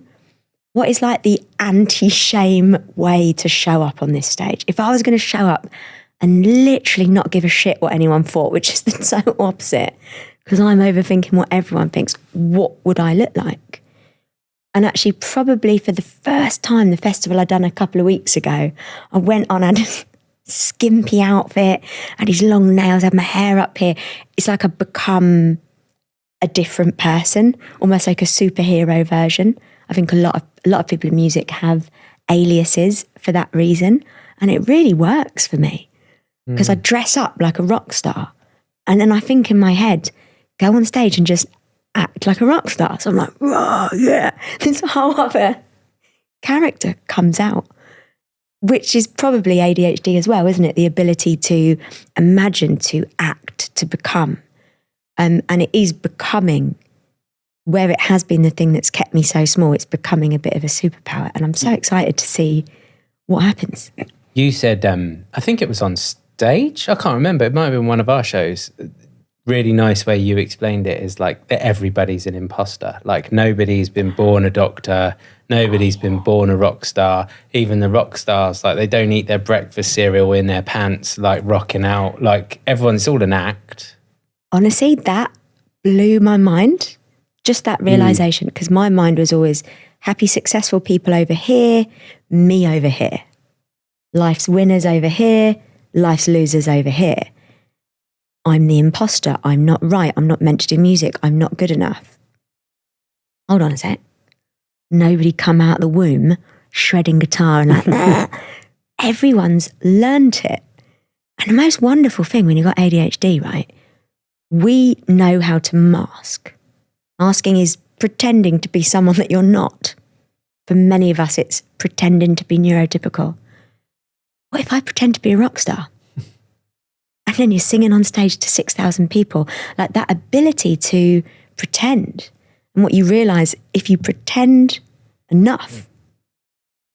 What is like the anti-shame way to show up on this stage? If I was going to show up and literally not give a shit what anyone thought, which is the total opposite, because I'm overthinking what everyone thinks, what would I look like? And actually, probably for the first time, the festival I'd done a couple of weeks ago, I went on, I had a skimpy outfit, had these long nails, had my hair up here. It's like I've become a different person, almost like a superhero version. I think a lot of people in music have aliases for that reason, and it really works for me. Because I dress up like a rock star, and then I think in my head, go on stage and just act like a rock star. So I'm like, oh, yeah, this whole other character comes out, which is probably ADHD as well, isn't it? The ability to imagine, to act, to become. And it is becoming, where it has been the thing that's kept me so small, it's becoming a bit of a superpower. And I'm so excited to see what happens. You said, I think it was on stage. I can't remember. It might have been one of our shows. Really nice way you explained it is like that everybody's an imposter. Like nobody's been born a doctor. Nobody's been born a rock star. Even the rock stars, like they don't eat their breakfast cereal in their pants, like rocking out. Like everyone's all an act. Honestly, that blew my mind. Just that realization, because my mind was always happy, successful people over here, me over here. Life's winners over here, life's losers over here. I'm the imposter. I'm not right. I'm not meant to do music. I'm not good enough. Hold on a sec. Nobody come out of the womb shredding guitar and like, nah. Everyone's learned it. And the most wonderful thing when you've got ADHD, right? We know how to mask. Masking is pretending to be someone that you're not. For many of us, it's pretending to be neurotypical. What if I pretend to be a rock star? And then you're singing on stage to 6,000 people. Like that ability to pretend. And what you realise, if you pretend enough,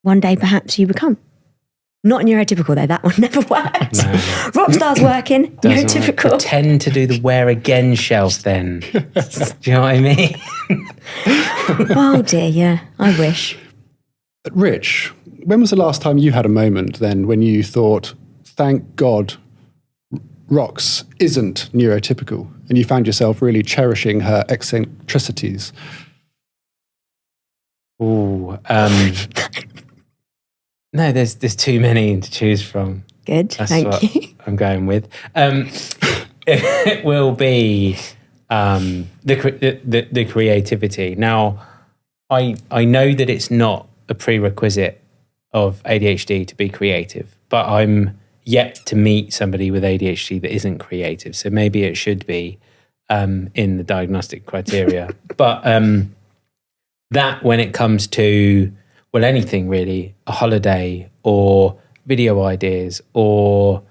one day perhaps you become. Not neurotypical though, that one never worked. No. Rockstar's working, Doesn't work. neurotypical. Pretend to do the wear again shelf then. Do you know what I mean? Oh dear, yeah, I wish. Rich, when was the last time you had a moment then when you thought, thank God Rox isn't neurotypical, and you found yourself really cherishing her eccentricities? Ooh, no, there's too many to choose from. Good, That's thank what you. I'm going with. It will be the creativity. Now, I know that it's not a prerequisite of ADHD to be creative, but I'm yet to meet somebody with ADHD that isn't creative. So maybe it should be in the diagnostic criteria. But that when it comes to, well, anything really, a holiday or video ideas or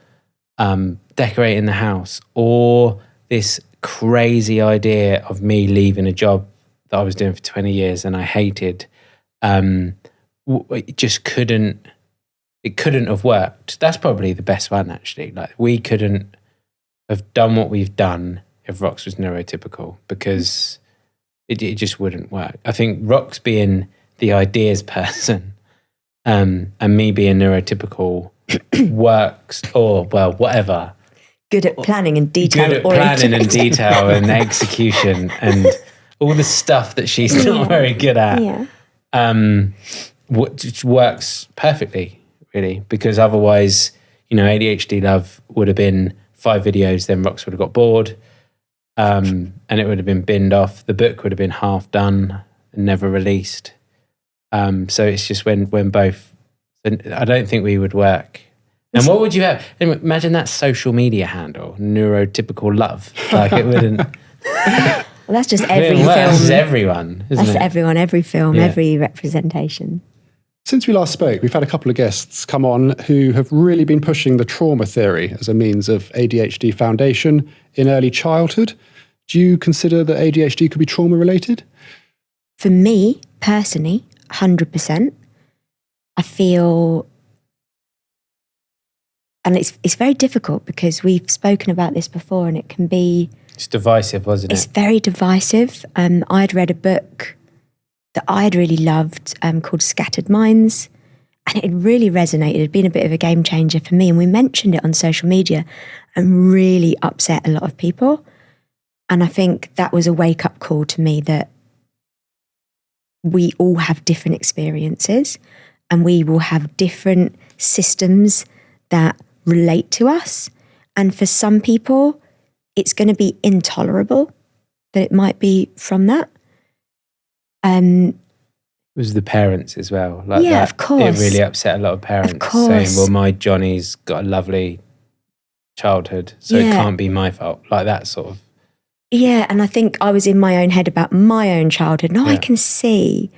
decorating the house or this crazy idea of me leaving a job that I was doing for 20 years and I hated, it just couldn't have worked. That's probably the best one, actually. Like, we couldn't have done what we've done if Rox was neurotypical, because it just wouldn't work. I think Rox being the ideas person and me being neurotypical works, or, well, whatever. Good at planning and detail. Good at planning and detail and execution and all the stuff that she's not very good at. Yeah. Which works perfectly, really, because otherwise, ADHD Love would have been 5 videos, then Rox would have got bored, and it would have been binned off. The book would have been half done and never released. So it's just when both, I don't think we would work. And what would you have? Imagine that social media handle, neurotypical love. Like, it wouldn't. Well, that's just every Well, film. that's everyone, isn't That's it? everyone, every film, Yeah. every representation. Since we last spoke, we've had a couple of guests come on who have really been pushing the trauma theory as a means of ADHD foundation in early childhood. Do you consider that ADHD could be trauma related? For me, personally, 100%. I feel, and it's very difficult because we've spoken about this before, and it can be, It's divisive, wasn't it's it? very divisive. I'd read a book that I'd really loved called Scattered Minds, and it had really resonated. It had been a bit of a game changer for me, and we mentioned it on social media and really upset a lot of people. And I think that was a wake-up call to me that we all have different experiences and we will have different systems that relate to us. And for some people, it's going to be intolerable that it might be from that. It was the parents as well. Like, Yeah, that, of course. It really upset a lot of parents, course. saying, well, my Johnny's got a lovely childhood, so it Yeah. can't be my fault. Like that sort of. Yeah, and I think I was in my own head about my own childhood. Now I Yeah. can see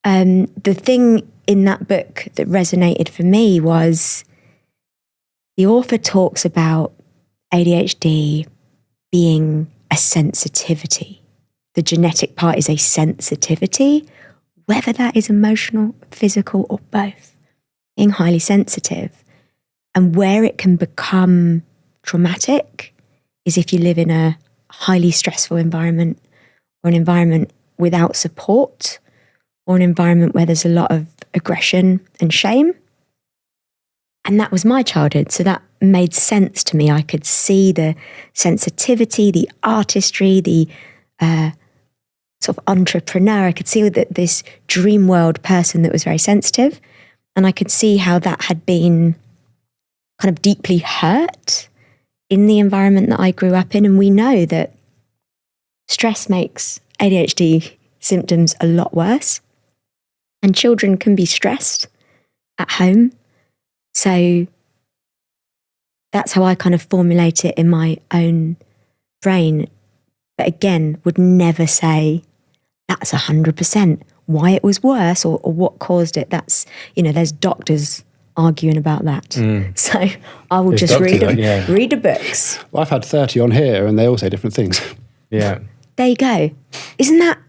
the thing in that book that resonated for me was the author talks about ADHD being a sensitivity. The genetic part is a sensitivity, whether that is emotional, physical, or both, being highly sensitive. And where it can become traumatic is if you live in a highly stressful environment, or an environment without support, or an environment where there's a lot of aggression and shame. And that was my childhood. So that made sense to me. I could see the sensitivity, the artistry, the sort of entrepreneur. I could see this dream world person that was very sensitive. And I could see how that had been kind of deeply hurt in the environment that I grew up in. And we know that stress makes ADHD symptoms a lot worse. And children can be stressed at home. So that's how I kind of formulate it in my own brain. But again, would never say that's 100%. Why it was worse or what caused it, that's, there's doctors arguing about that. So I will There's just read doctors, read the books. Well, I've had 30 on here and they all say different things. Yeah. There you go. Isn't that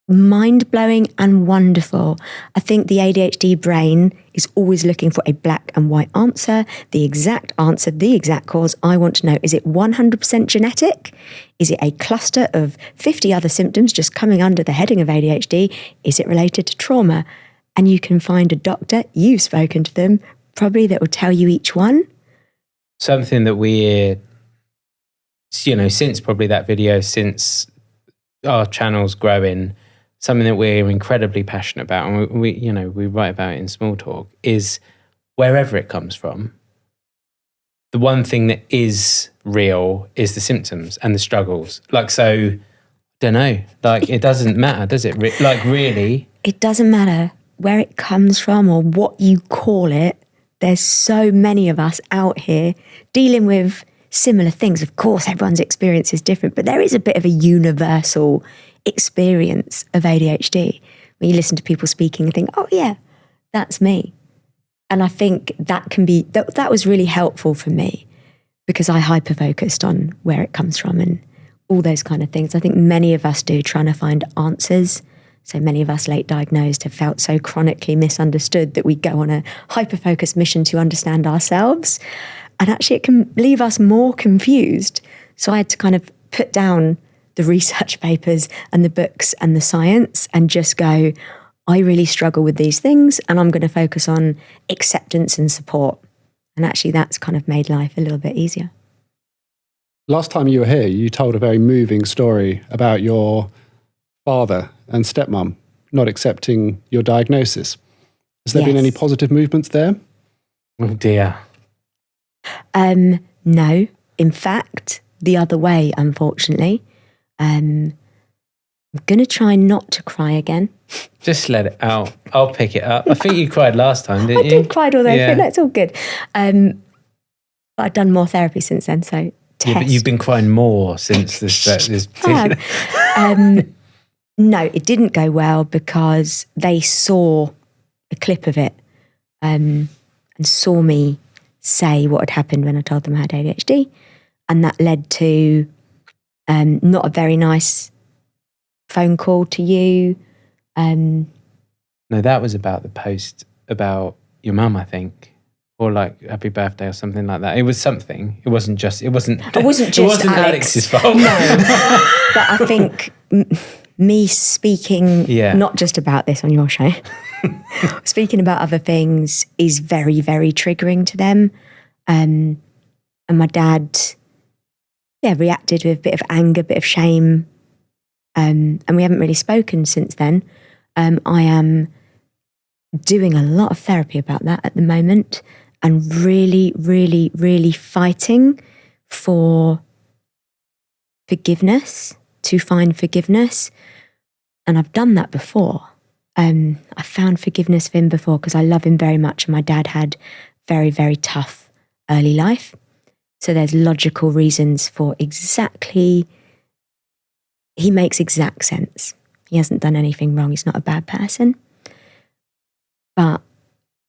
mind-blowing and wonderful? I think the ADHD brain is always looking for a black and white answer, the exact answer, the exact cause. I want to know, is it 100% genetic? Is it a cluster of 50 other symptoms just coming under the heading of ADHD? Is it related to trauma? And you can find a doctor, you've spoken to them, probably, that will tell you each one. Something that we, since probably that video, since our channel's growing, something that we're incredibly passionate about, and we write about it in Small Talk, is wherever it comes from, the one thing that is real is the symptoms and the struggles. Don't know, it doesn't matter, does it? Really? It doesn't matter where it comes from or what you call it. There's so many of us out here dealing with similar things. Of course, everyone's experience is different, but there is a bit of a universal experience of ADHD. When you listen to people speaking and think, oh yeah, that's me. And I think that can be, that was really helpful for me because I hyper-focused on where it comes from and all those kind of things. I think many of us do, trying to find answers. So many of us late diagnosed have felt so chronically misunderstood that we go on a hyper-focused mission to understand ourselves. And actually it can leave us more confused. So I had to kind of put down the research papers and the books and the science and just go, I really struggle with these things and I'm going to focus on acceptance and support. And actually that's kind of made life a little bit easier. Last time you were here, you told a very moving story about your father and stepmom not accepting your diagnosis. Has there been any positive movements there? Oh dear. No. In fact, the other way, unfortunately. I'm going to try not to cry again. Just let it out. I'll pick it up. I think you cried last time, didn't you? I did cry all day. No, it's all good. But I've done more therapy since then, so test. Yeah, but you've been crying more since this No, it didn't go well because they saw a clip of it and saw me say what had happened when I told them I had ADHD. And that led to not a very nice phone call to you. No, that was about the post about your mum, I think. Or happy birthday or something like that. It was something. It wasn't just Alex's fault. No. But I think me speaking not just about this on your show, speaking about other things is very, very triggering to them. And my dad, reacted with a bit of anger, a bit of shame. And we haven't really spoken since then. I am doing a lot of therapy about that at the moment and really, really, really fighting for forgiveness, to find forgiveness. And I've done that before. I found forgiveness for him before because I love him very much. And my dad had very, very tough early life. So there's logical reasons for he makes exact sense. He hasn't done anything wrong. He's not a bad person. But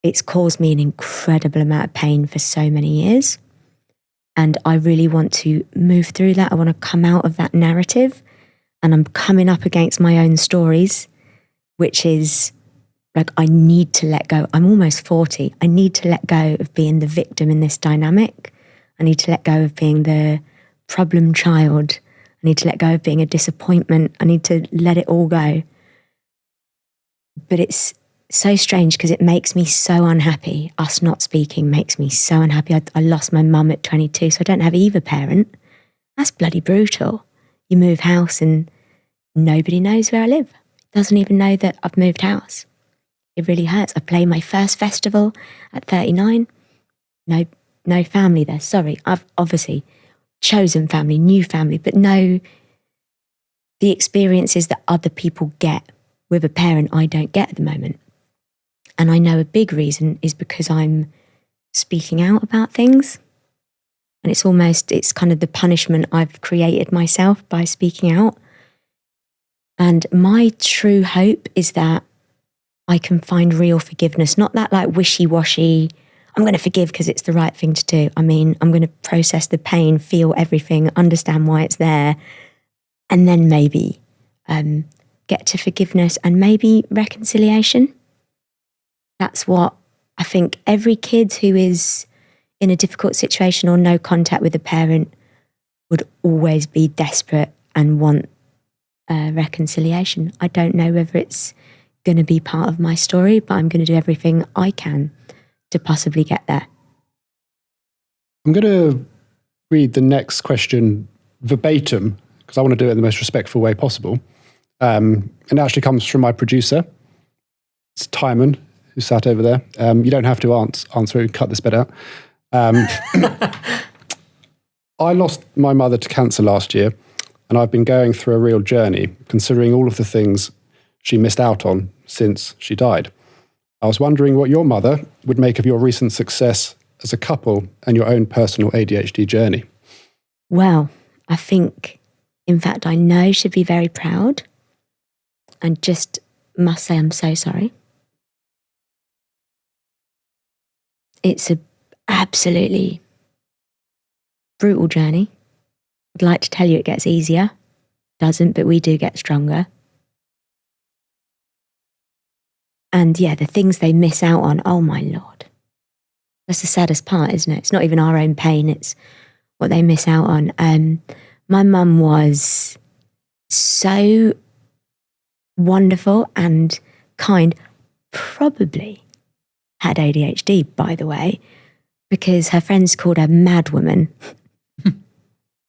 it's caused me an incredible amount of pain for so many years. And I really want to move through that. I want to come out of that narrative. And I'm coming up against my own stories, which is I need to let go. I'm almost 40. I need to let go of being the victim in this dynamic. I need to let go of being the problem child. I need to let go of being a disappointment. I need to let it all go. But it's so strange because it makes me so unhappy. Us not speaking makes me so unhappy. I lost my mum at 22, so I don't have either parent. That's bloody brutal. You move house and nobody knows where I live. Doesn't even know that I've moved house. It really hurts. I play my first festival at 39. No family there. Sorry, I've obviously chosen family, new family, but no, the experiences that other people get with a parent I don't get at the moment. And I know a big reason is because I'm speaking out about things. And it's kind of the punishment I've created myself by speaking out. And my true hope is that I can find real forgiveness, not that like wishy-washy, I'm going to forgive because it's the right thing to do. I mean, I'm going to process the pain, feel everything, understand why it's there, and then maybe get to forgiveness and maybe reconciliation. That's what I think every kid who is in a difficult situation or no contact with a parent would always be desperate and want reconciliation. I don't know whether it's going to be part of my story, but I'm going to do everything I can to possibly get there. I'm going to read the next question verbatim because I want to do it in the most respectful way possible. And it actually comes from my producer. It's Timon, who sat over there. You don't have to answer it, cut this bit out. I lost my mother to cancer last year, and I've been going through a real journey, considering all of the things she missed out on since she died. I was wondering what your mother would make of your recent success as a couple and your own personal ADHD journey. Well, I think, in fact, I know she'd be very proud, and just must say I'm so sorry. It's a absolutely brutal journey. I'd like to tell you it gets easier. Doesn't, but we do get stronger. And yeah, the things they miss out on, oh my Lord. That's the saddest part, isn't it? It's not even our own pain, it's what they miss out on. My mum was so wonderful and kind, probably had ADHD, by the way, because her friends called her Mad Woman.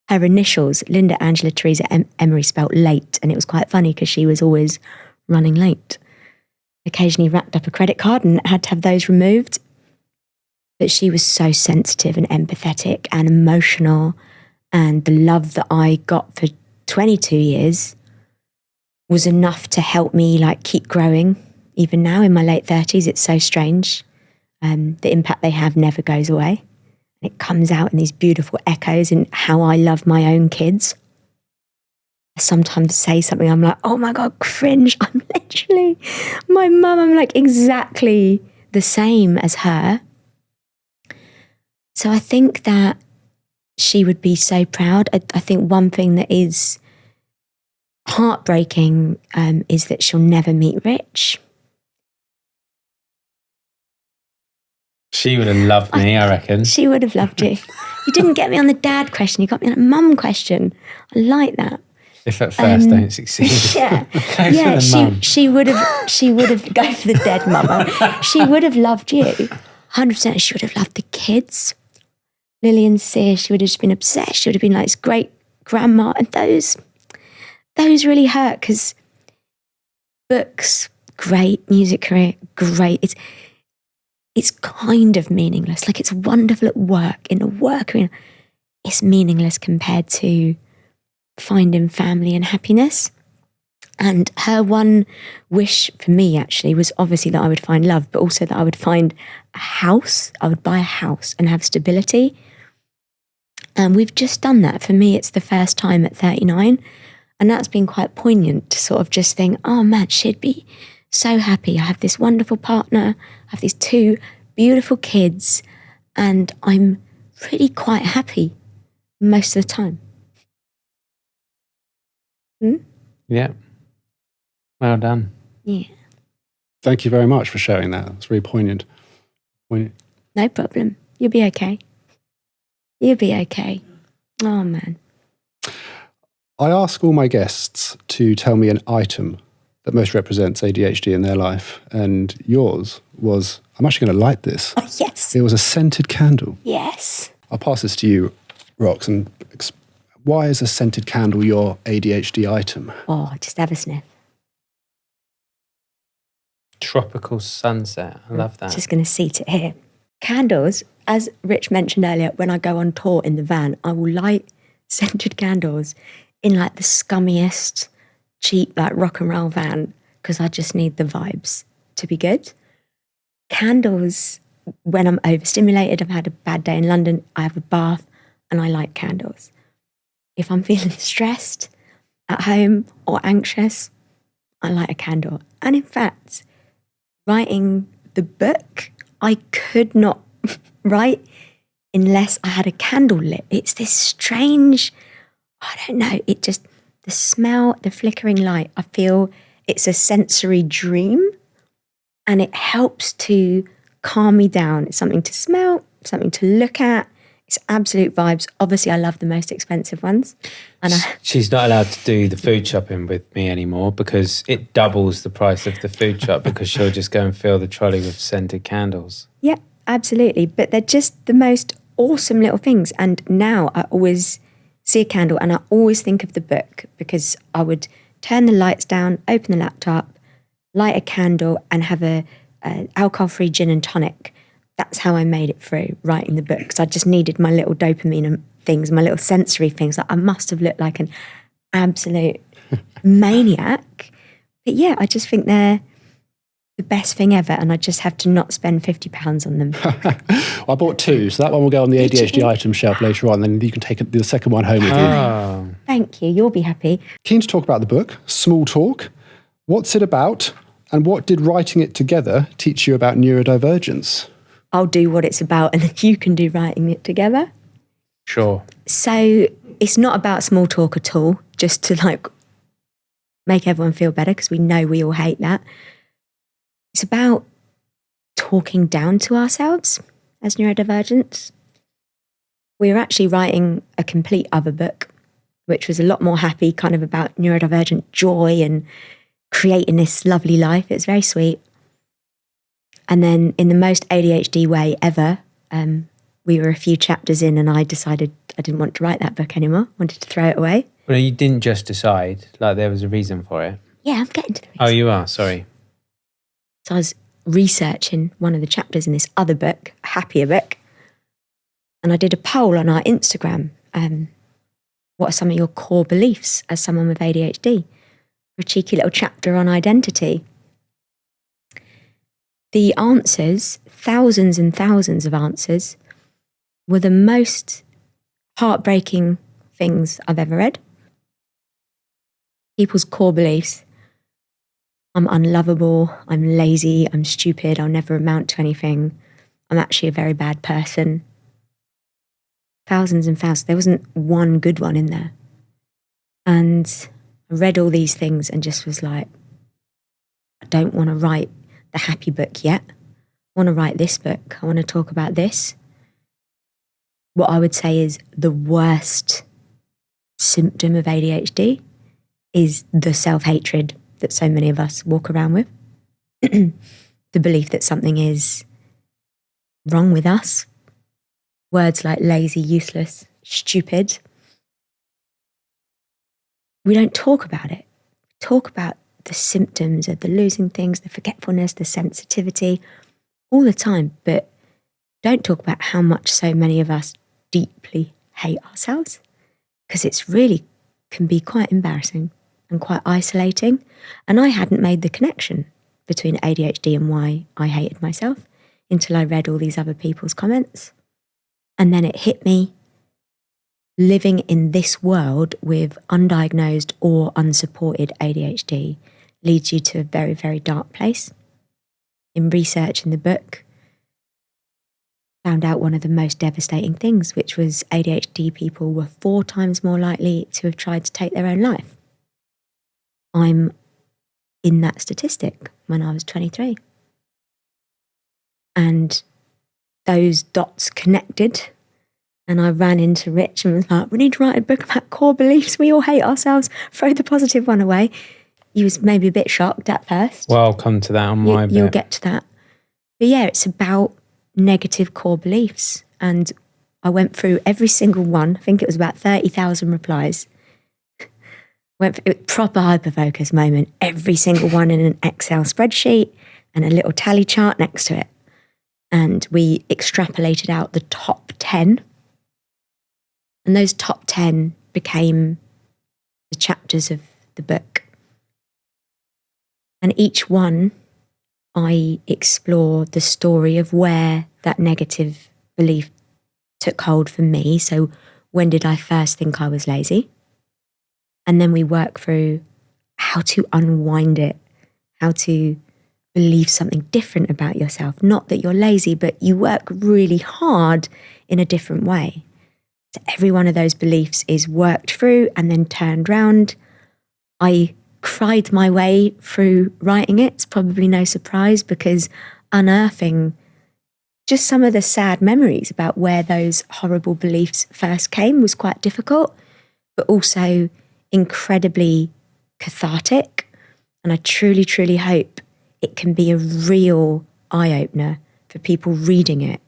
Her initials, Linda Angela Teresa Emery, spelt late, and it was quite funny because she was always running late. Occasionally racked up a credit card and had to have those removed. But she was so sensitive and empathetic and emotional, and the love that I got for 22 years was enough to help me like keep growing. Even now in my late 30s, it's so strange. The impact they have never goes away. It comes out in these beautiful echoes in how I love my own kids. I sometimes say something, I'm like, oh my God, cringe. I'm literally, my mum, I'm like exactly the same as her. So I think that she would be so proud. I think one thing that is heartbreaking is that she'll never meet Rich. She would have loved me, I reckon. She would have loved you. You didn't get me on the dad question. You got me on a mum question. I like that. If at first don't succeed. Yeah, Go for the mum. she would have go for the dead mama. She would have loved you, 100%. She would have loved the kids. Lily and Sear, she would have just been obsessed. She would have been like this great grandma, and those really hurt because books, great, music career, great. It's kind of meaningless. Like it's wonderful at work, in a work arena. It's meaningless compared to finding family and happiness. And her one wish for me actually was obviously that I would find love, but also that I would find a house. I would buy a house and have stability. And we've just done that. For me, it's the first time at 39. And that's been quite poignant to sort of just think, oh man, she'd be so happy. I have this wonderful partner. I have these 2 beautiful kids. And I'm really quite happy most of the time. Yeah. Well done. Yeah. Thank you very much for sharing that. It's really poignant. No problem. You'll be okay. You'll be okay. Oh, man. I ask all my guests to tell me an item that most represents ADHD in their life. And yours was, I'm actually going to light this. Oh, yes. It was a scented candle. Yes. I'll pass this to you, Rox. And why is a scented candle your ADHD item? Oh, just have a sniff. Tropical sunset. I love that. Just going to seat it here. Candles, as Rich mentioned earlier, when I go on tour in the van, I will light scented candles in like the scummiest, cheap, like rock and roll van because I just need the vibes to be good. Candles, when I'm overstimulated, I've had a bad day in London, I have a bath and I light candles. If I'm feeling stressed at home or anxious, I light a candle. And in fact, writing the book, I could not write unless I had a candle lit. It's this strange, I don't know, it just, the smell, the flickering light, I feel it's a sensory dream and it helps to calm me down. It's something to smell, something to look at. It's absolute vibes. Obviously, I love the most expensive ones. And She's not allowed to do the food shopping with me anymore because it doubles the price of the food shop because she'll just go and fill the trolley with scented candles. Yeah, absolutely. But they're just the most awesome little things. And now I always see a candle and I always think of the book because I would turn the lights down, open the laptop, light a candle and have a alcohol-free gin and tonic. That's how I made it through writing the book because I just needed my little dopamine and things, my little sensory things. Like I must have looked like an absolute maniac. But yeah, I just think they're the best thing ever and I just have to not spend £50 on them. I bought 2, so that one will go on the ADHD item shelf later on, then you can take the second one home with you. Oh. Thank you, you'll be happy. Keen to talk about the book, Small Talk. What's it about and what did writing it together teach you about neurodivergence? I'll do what it's about and then you can do writing it together. Sure. So it's not about small talk at all, just to like make everyone feel better because we know we all hate that. It's about talking down to ourselves as neurodivergents. We were actually writing a complete other book, which was a lot more happy, kind of about neurodivergent joy and creating this lovely life. It was very sweet. And then in the most ADHD way ever, we were a few chapters in and I decided I didn't want to write that book anymore. I wanted to throw it away. Well, you didn't just decide, like there was a reason for it. Yeah, I'm getting to the reason. Oh, you are? Sorry. So I was researching one of the chapters in this other book, a happier book, and I did a poll on our Instagram. What are some of your core beliefs as someone with ADHD? A cheeky little chapter on identity. The answers, thousands and thousands of answers, were the most heartbreaking things I've ever read. People's core beliefs. I'm unlovable, I'm lazy, I'm stupid, I'll never amount to anything. I'm actually a very bad person. Thousands and thousands. There wasn't one good one in there. And I read all these things and just was like, I don't want to write the happy book yet. I want to write this book. I want to talk about this. What I would say is the worst symptom of ADHD is the self-hatred that so many of us walk around with. The belief that something is wrong with us. Words like lazy, useless, stupid. We don't talk about it. We talk about the symptoms of the losing things, the forgetfulness, the sensitivity, all the time, but don't talk about how much so many of us deeply hate ourselves, because it's really can be quite embarrassing and quite isolating. And I hadn't made the connection between ADHD and why I hated myself until I read all these other people's comments. And then it hit me. Living in this world with undiagnosed or unsupported ADHD leads you to a very, very dark place. In researching the book, found out one of the most devastating things, which was ADHD people were 4 times more likely to have tried to take their own life. I'm in that statistic when I was 23. And those dots connected. And I ran into Rich and was like, we need to write a book about core beliefs. We all hate ourselves. Throw the positive one away. He was maybe a bit shocked at first. Well, I'll come to that on my bit. You'll get to that. But yeah, it's about negative core beliefs. And I went through every single one. I think it was about 30,000 replies. Went for a proper hyper-focus moment. Every single one in an Excel spreadsheet and a little tally chart next to it. And we extrapolated out the top 10. And those top 10 became the chapters of the book. And each one, I explore the story of where that negative belief took hold for me. So when did I first think I was lazy? And then we work through how to unwind it, how to believe something different about yourself. Not that you're lazy, but you work really hard in a different way. So every one of those beliefs is worked through and then turned round. I cried my way through writing it. It's probably no surprise, because unearthing just some of the sad memories about where those horrible beliefs first came was quite difficult, but also incredibly cathartic. And I truly, truly hope it can be a real eye-opener for people reading it,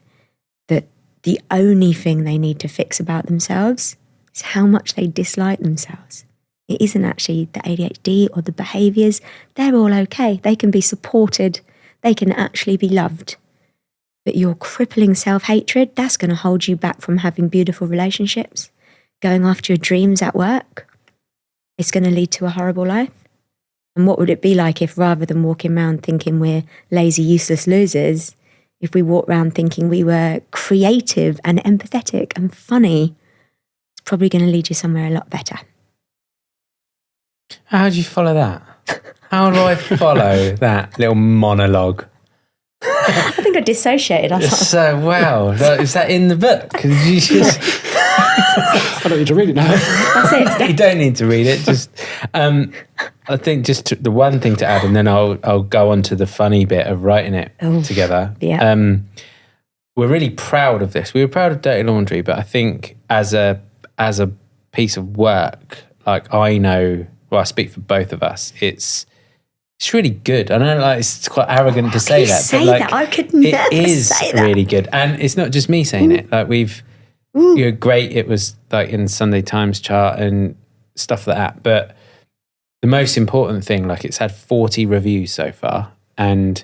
that the only thing they need to fix about themselves is how much they dislike themselves. It isn't actually the ADHD or the behaviours. They're all okay. They can be supported. They can actually be loved. But your crippling self-hatred, that's going to hold you back from having beautiful relationships, going after your dreams at work. It's going to lead to a horrible life. And what would it be like if, rather than walking around thinking we're lazy, useless losers, if we walk around thinking we were creative and empathetic and funny? It's probably going to lead you somewhere a lot better. How do you follow that? How do I follow that little monologue? I think I dissociated. So, wow. Is that in the book? 'Cause you just... I don't need to read it now. That's it. You don't need to read it. Just, I think the one thing to add, and then I'll go on to the funny bit of writing it together. Yeah. We're really proud of this. We were proud of Dirty Laundry, but I think as a piece of work, like I know, well, I speak for both of us. It's really good. I know, like, it's quite arrogant to say that, but like, I could never it is say that. really good, and it's not just me saying it. Like you're great. It was like in Sunday Times chart and stuff like that. But the most important thing, like, it's had 40 reviews so far, and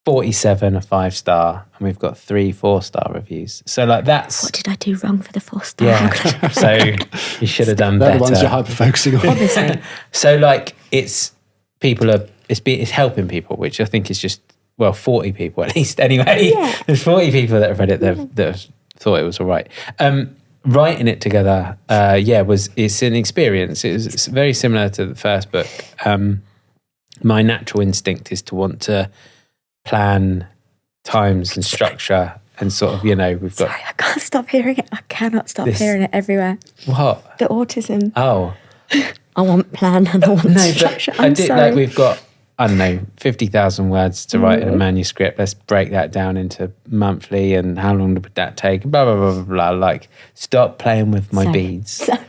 47 are 5-star, and we've got 3 4-star reviews. So like that's... What did I do wrong for the 4-star? Yeah. So you should have done They're better. the ones you're hyper-focusing on. Obviously. So like it's helping people, which I think is just, well, 40 people at least anyway. Yeah. There's 40 people that have read it that have thought it was all right. Writing it together, it's an experience. It's very similar to the first book. My natural instinct is to want to plan times and structure and sort of, we've got... Sorry, I can't stop hearing it. I cannot stop hearing it everywhere. What? The autism. Oh. I want plan and I want structure. I'm sorry. Like, we've got, I don't know, 50,000 words to write in a manuscript. Let's break that down into monthly, and how long would that take? Blah, blah, blah, blah, blah. Like, stop playing with my beads. Sorry.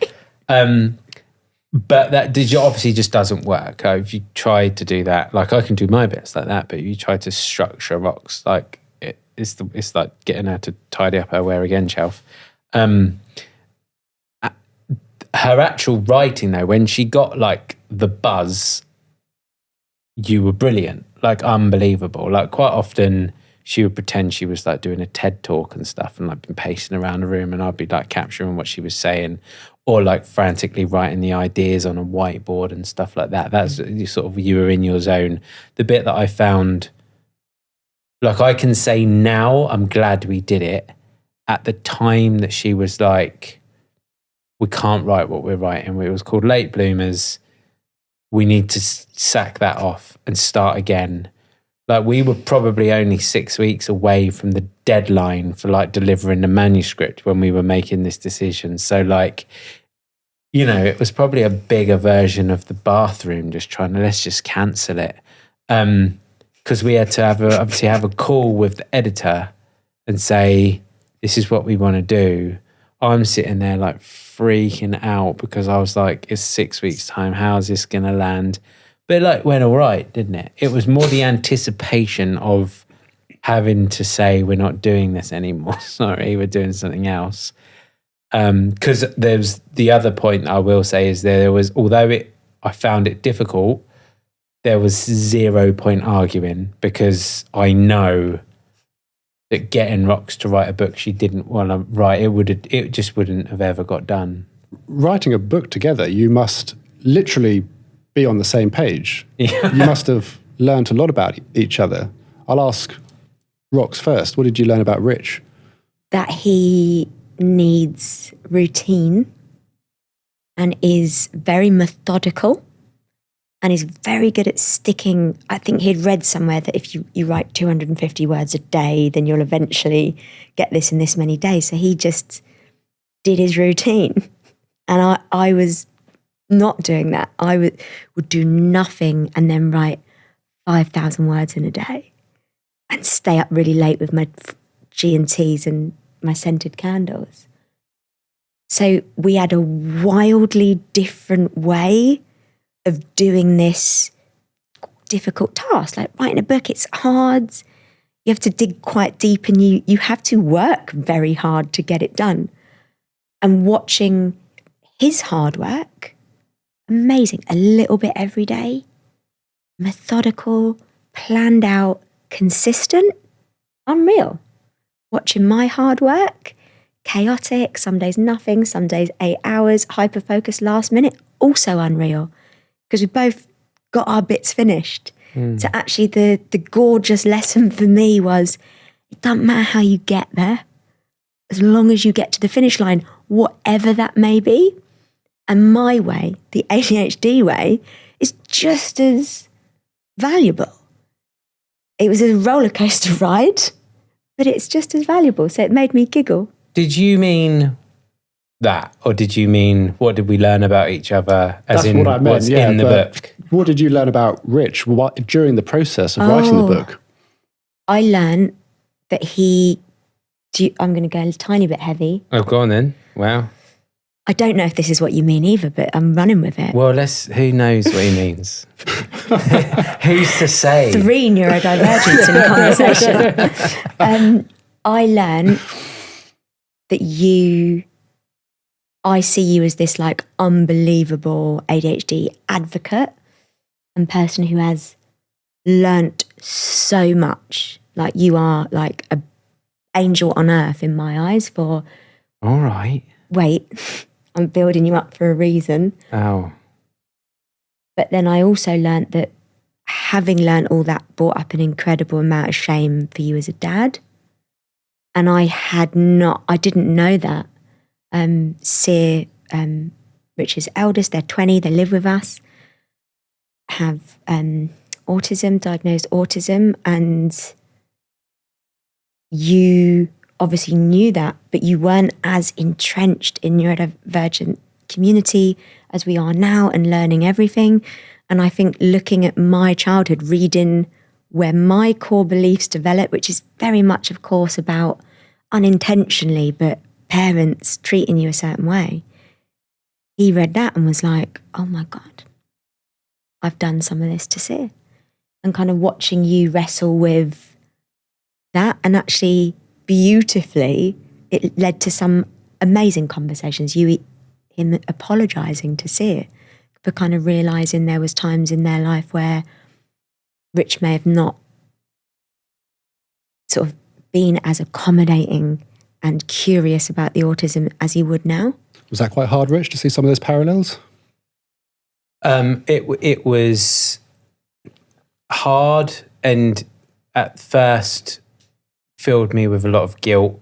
But that obviously just doesn't work. If you try to do that, like, I can do my best like that, but if you try to structure Rox, like, it's like getting her to tidy up her wear again shelf. Her actual writing, though, when she got like the buzz, you were brilliant, like unbelievable. Like, quite often she would pretend she was like doing a TED talk and stuff, and like been pacing around the room, and I'd be like capturing what she was saying, or like frantically writing the ideas on a whiteboard and stuff like that. That's you were in your zone. The bit that I found, like, I can say now, I'm glad we did it. At the time that she was like, we can't write what we're writing. It was called Late Bloomers. We need to sack that off and start again. Like, we were probably only 6 weeks away from the deadline for like delivering the manuscript when we were making this decision. So like, it was probably a bigger version of the bathroom, just trying to, let's just cancel it. Because we had to have a call with the editor and say, this is what we want to do. I'm sitting there like freaking out because I was like, it's 6 weeks time. How's this going to land? But it like went all right, didn't it? It was more the anticipation of having to say, we're not doing this anymore. Sorry, we're doing something else. Because there's the other point I will say is there was, although I found it difficult, there was 0 point arguing, because I know that getting Rox to write a book she didn't want to write, it just wouldn't have ever got done. Writing a book together, you must literally be on the same page. Yeah. You must have learned a lot about each other. I'll ask Rox first. What did you learn about Rich? That he needs routine and is very methodical and is very good at sticking. I think he'd read somewhere that if you write 250 words a day, then you'll eventually get this in this many days. So he just did his routine. And I was not doing that. I would do nothing and then write 5,000 words in a day and stay up really late with my G&Ts and my scented candles. So we had a wildly different way of doing this difficult task. Like writing a book, it's hard. You have to dig quite deep and you have to work very hard to get it done. And watching his hard work, amazing, a little bit every day, methodical, planned out, consistent, unreal. Watching my hard work, chaotic, some days nothing, some days 8 hours, hyper-focused last minute, also unreal. Because we both got our bits finished. So actually the gorgeous lesson for me was, it doesn't matter how you get there, as long as you get to the finish line, whatever that may be. And my way, the ADHD way, is just as valuable. It was a roller coaster ride, but it's just as valuable. So it made me giggle. Did you mean that, or did you mean what did we learn about each other? As That's in what I meant, what's yeah, in the but book? What did you learn about Rich during the process of writing the book? I learned that I'm going to go a tiny bit heavy. Oh, go on then. Wow. I don't know if this is what you mean either, but I'm running with it. Well, who knows what he means? Who's to say? 3 neurodivergents in a conversation. I learned that I see you as this like unbelievable ADHD advocate and person who has learnt so much. Like you are like an angel on earth in my eyes for... All right. Wait, I'm building you up for a reason. Oh. But then I also learnt that having learnt all that brought up an incredible amount of shame for you as a dad. And I didn't know that. Sear, Rich's eldest, they're 20, they live with us, have autism, diagnosed autism, and you obviously knew that, but you weren't as entrenched in neurodivergent community as we are now and learning everything. And I think looking at my childhood, reading where my core beliefs develop, which is very much, of course, about unintentionally, but parents treating you a certain way. He read that and was like, oh my God, I've done some of this to Sear. And kind of watching you wrestle with that, and actually beautifully, it led to some amazing conversations. Him apologising to Sear for kind of realising there was times in their life where Rich may have not sort of been as accommodating and curious about the autism as he would now. Was that quite hard, Rich, to see some of those parallels? It was hard, and at first filled me with a lot of guilt.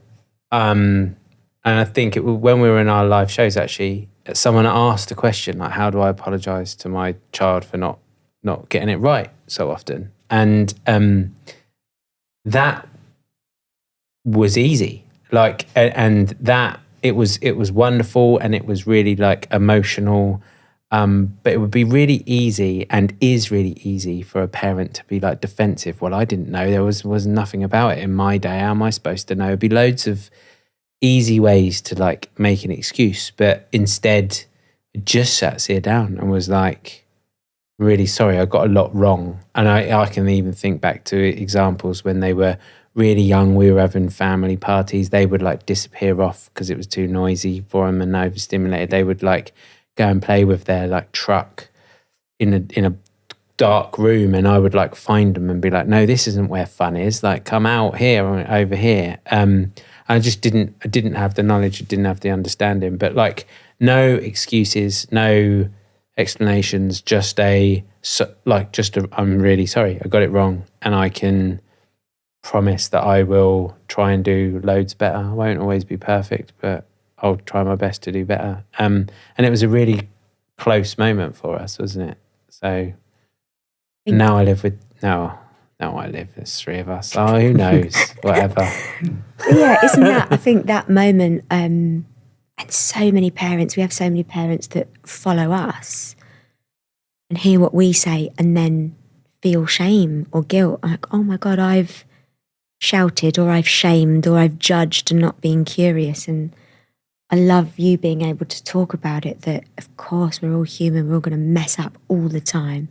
And I think when we were in our live shows, actually, someone asked a question like, how do I apologise to my child for not getting it right so often? And that was easy. Like, and that it was wonderful, and it was really like emotional. But it would be really easy, and is really easy, for a parent to be like defensive. Well, I didn't know, there was nothing about it in my day. How am I supposed to know? It'd be loads of easy ways to like make an excuse, but instead just sat Sear down and was like, really sorry, I got a lot wrong. And I can even think back to examples when they were really young, we were having family parties, they would like disappear off because it was too noisy for them and overstimulated. They would like go and play with their like truck in a dark room, and I would like find them and be like, no, this isn't where fun is, like come out here or over here. I didn't have the knowledge, I didn't have the understanding, but like no excuses, no explanations, just I'm really sorry, I got it wrong, and I can promise that I will try and do loads better. I won't always be perfect, but I'll try my best to do better. And it was a really close moment for us, wasn't it? So Now I live with there's three of us. Oh, who knows? Whatever. Yeah, isn't that, I think that moment, and so many parents, we have so many parents that follow us and hear what we say and then feel shame or guilt. Like, oh my God, I've shouted or I've shamed or I've judged and not being curious. And I love you being able to talk about it, that of course we're all human, we're all going to mess up all the time.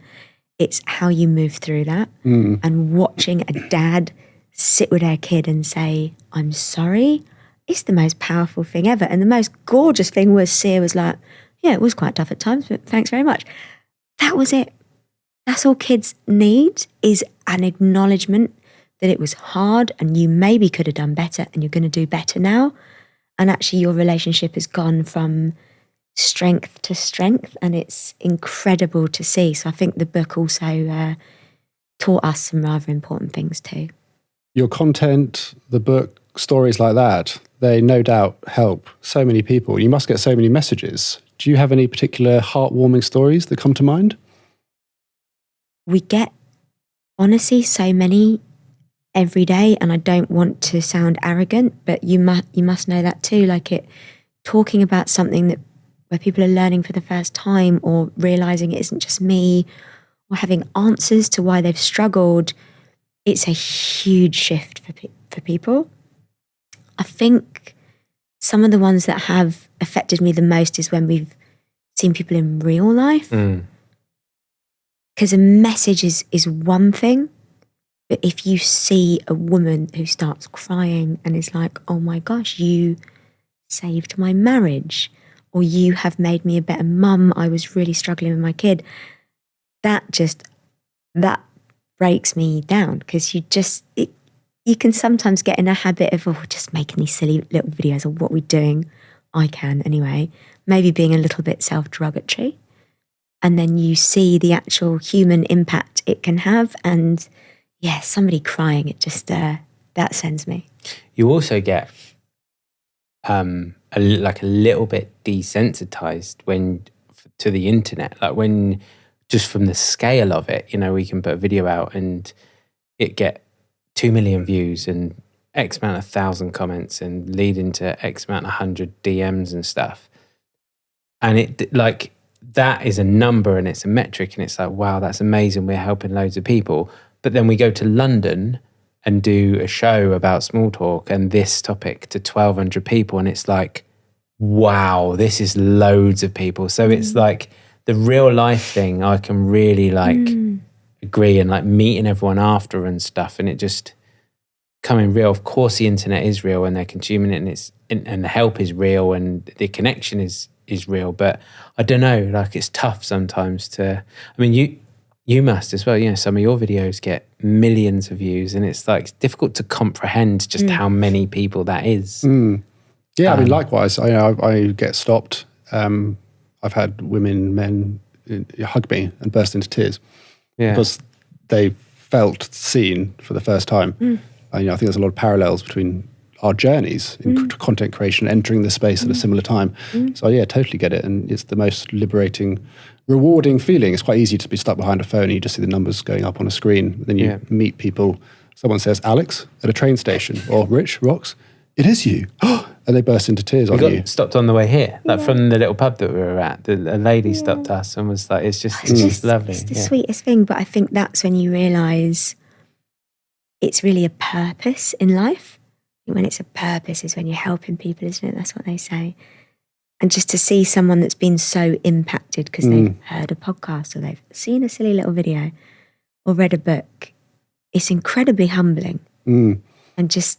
It's how you move through that. And watching a dad sit with their kid and say, I'm sorry, is the most powerful thing ever. And the most gorgeous thing was Sia was like, yeah, it was quite tough at times, but thanks very much. That was it. That's all kids need, is an acknowledgement that it was hard and you maybe could have done better and you're going to do better now. And actually your relationship has gone from strength to strength, and it's incredible to see. So I think the book also taught us some rather important things too. Your content, the book, stories like that, they no doubt help so many people. You must get so many messages. Do you have any particular heartwarming stories that come to mind? We get, honestly, so many every day, and I don't want to sound arrogant, but you must know that too. Like, it talking about something that where people are learning for the first time or realizing it isn't just me, or having answers to why they've struggled. It's a huge shift for people. I think some of the ones that have affected me the most is when we've seen people in real life. Because a message is one thing, but if you see a woman who starts crying and is like, oh my gosh, you saved my marriage, or you have made me a better mum, I was really struggling with my kid, that breaks me down, because you can sometimes get in a habit of, oh, just making these silly little videos of what we're doing. I can anyway, maybe being a little bit self-derogatory. And then you see the actual human impact it can have. And yeah, somebody crying, it just, that sends me. You also get a little bit desensitized to the internet. Like, when, just from the scale of it, we can put a video out and it get 2 million views and X amount of 1,000 comments and lead into X amount of 100 DMs and stuff. And it, like, that is a number and it's a metric, and it's like, wow, that's amazing, we're helping loads of people. But then we go to London and do a show about small talk and this topic to 1,200 people, and it's like, wow, this is loads of people. So it's like the real life thing, I can really agree, and like meeting everyone after and stuff, and it just coming real. Of course the internet is real and they're consuming it, and the help is real and the connection is real, but I don't know, like, it's tough sometimes to, I mean, you must as well, some of your videos get millions of views, and it's like, it's difficult to comprehend just how many people that is. Yeah, I mean, likewise, I get stopped. I've had men hug me and burst into tears because they felt seen for the first time. I think there's a lot of parallels between our journeys in content creation, entering the space at a similar time. So yeah, totally get it. And it's the most liberating, rewarding feeling. It's quite easy to be stuck behind a phone and you just see the numbers going up on a screen. Then you meet people. Someone says, Alex, at a train station, or Rich Rox, it is you. And they burst into tears on you. We got stopped on the way here, like from the little pub that we were at. A lady stopped us and was like, it's just lovely. It's the sweetest thing, but I think that's when you realise it's really a purpose in life. When it's a purpose is when you're helping people, isn't it? That's what they say. And just to see someone that's been so impacted because they've heard a podcast or they've seen a silly little video or read a book, it's incredibly humbling. And just,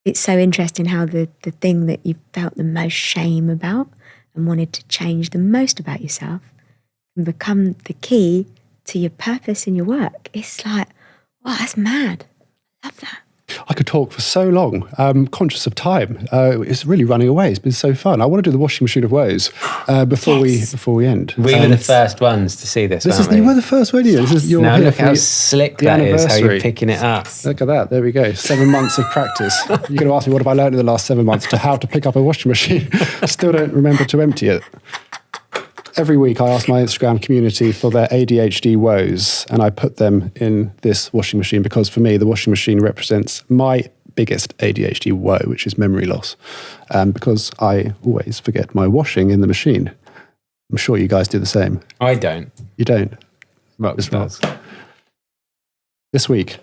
it's so interesting how the thing that you felt the most shame about and wanted to change the most about yourself can become the key to your purpose in your work. It's like, wow, that's mad. I love that. I could talk for so long. I'm conscious of time. It's really running away. It's been so fun. I want to do the washing machine of woes before we end. We were the first ones to see this. You were the first, weren't you? This is now look how slick that is. How you're picking it up. Look at that. There we go. 7 months of practice. You're going to ask me what have I learned in the last 7 months to how to pick up a washing machine. I still don't remember to empty it. Every week I ask my Instagram community for their ADHD woes, and I put them in this washing machine because for me, the washing machine represents my biggest ADHD woe, which is memory loss, because I always forget my washing in the machine. I'm sure you guys do the same. I don't. You don't? Rox does. This week,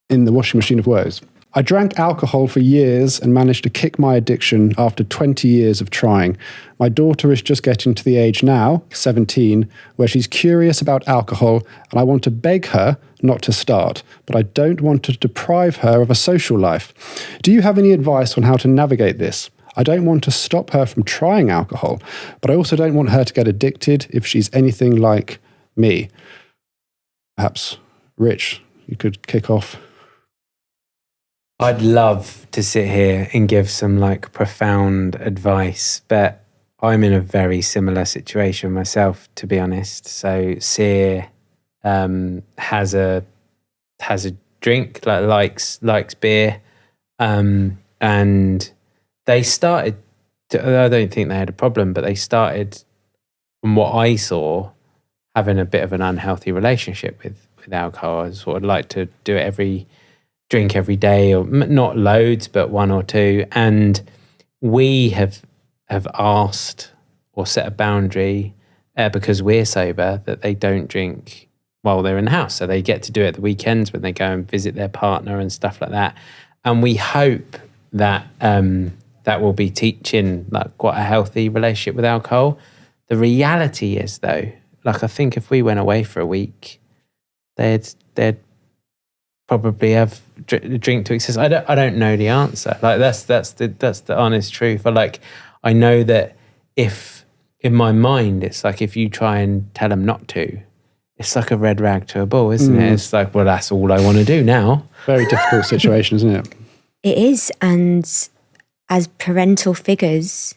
in the washing machine of woes, I drank alcohol for years and managed to kick my addiction after 20 years of trying. My daughter is just getting to the age now, 17, where she's curious about alcohol, and I want to beg her not to start, but I don't want to deprive her of a social life. Do you have any advice on how to navigate this? I don't want to stop her from trying alcohol, but I also don't want her to get addicted if she's anything like me. Perhaps, Rich, you could kick off. I'd love to sit here and give some like profound advice, but I'm in a very similar situation myself, to be honest. So Sear has a drink, likes beer, and they started. I don't think they had a problem, but they started, from what I saw, having a bit of an unhealthy relationship with alcohol. I sort of like to drink every day, or not loads, but one or two. And we have asked or set a boundary because we're sober that they don't drink while they're in the house. So they get to do it at the weekends when they go and visit their partner and stuff like that. And we hope that that will be teaching like quite a healthy relationship with alcohol. The reality is though, like I think if we went away for a week, they'd probably have drink to excess. I don't know the answer. Like that's the honest truth. I know that if in my mind it's like if you try and tell them not to, it's like a red rag to a bull, isn't it? It's like, well, that's all I want to do now. Very difficult situation, isn't it? It is, and as parental figures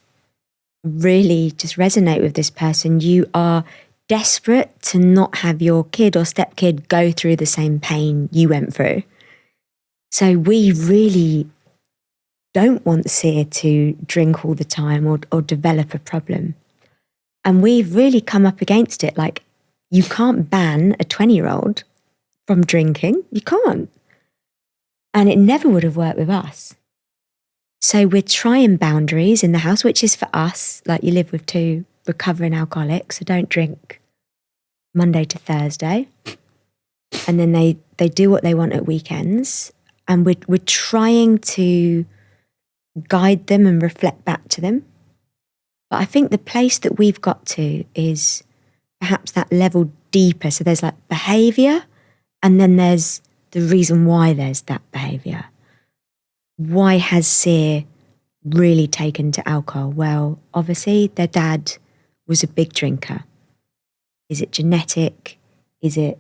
really just resonate with this person, you are desperate to not have your kid or stepkid go through the same pain you went through. So we really don't want Sear to drink all the time or develop a problem. And we've really come up against it. Like, you can't ban a 20-year-old from drinking. You can't. And it never would have worked with us. So we're trying boundaries in the house, which is for us, like you live with two recovering alcoholics, so don't drink Monday to Thursday. And then they do what they want at weekends. And we're trying to guide them and reflect back to them. But I think the place that we've got to is perhaps that level deeper. So there's like behaviour, and then there's the reason why there's that behaviour. Why has Sear really taken to alcohol? Well, obviously their dad was a big drinker. Is it genetic? Is it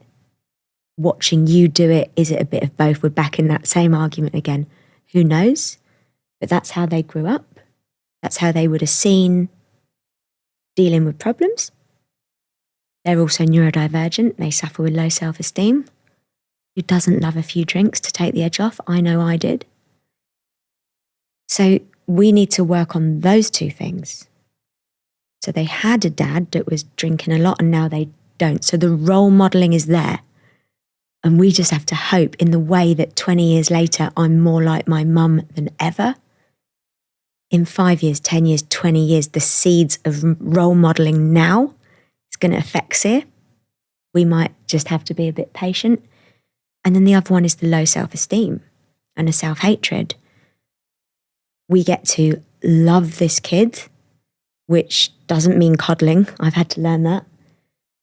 watching you do it? Is it a bit of both? We're back in that same argument again. Who knows? But that's how they grew up. That's how they would have seen dealing with problems. They're also neurodivergent. They suffer with low self-esteem. Who doesn't love a few drinks to take the edge off? I know I did. So we need to work on those two things. So they had a dad that was drinking a lot and now they don't. So the role modelling is there. And we just have to hope in the way that 20 years later, I'm more like my mum than ever. In 5 years, 10 years, 20 years, the seeds of role modelling now is going to affect Sear. We might just have to be a bit patient. And then the other one is the low self-esteem and a self-hatred. We get to love this kid, which doesn't mean coddling. I've had to learn that.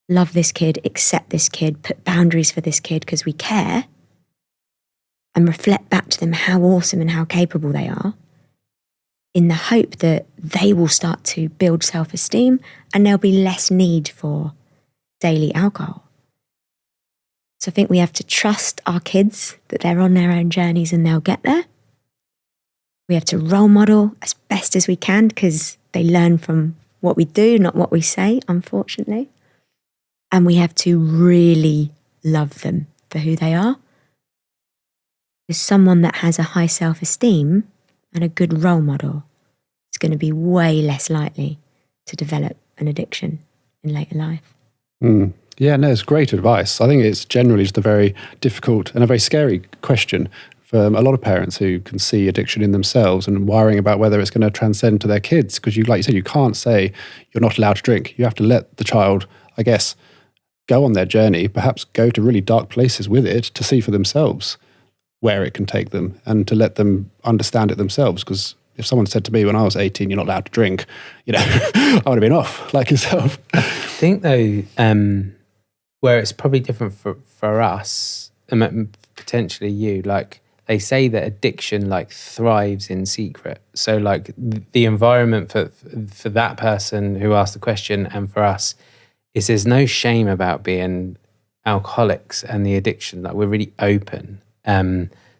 Love this kid, accept this kid, put boundaries for this kid because we care, and reflect back to them how awesome and how capable they are, in the hope that they will start to build self-esteem and there'll be less need for daily alcohol. So I think we have to trust our kids that they're on their own journeys and they'll get there. We have to role model as best as we can because they learn from what we do, not what we say, unfortunately. And we have to really love them for who they are. Because someone that has a high self-esteem and a good role model is going to be way less likely to develop an addiction. in later life. Yeah, no, it's great advice. I think it's generally just a very difficult and a very scary question for a lot of parents who can see addiction in themselves and worrying about whether it's going to transcend to their kids. Because like you said, you can't say you're not allowed to drink. You have to let the child, I guess, go on their journey, perhaps go to really dark places with it to see for themselves where it can take them and to let them understand it themselves. Because if someone said to me when I was 18, you're not allowed to drink, I would have been off like yourself. I think though, where it's probably different for us, and potentially you, like they say that addiction like thrives in secret. So like the environment for that person who asked the question and for us is there's no shame about being alcoholics and the addiction. Like we're really open.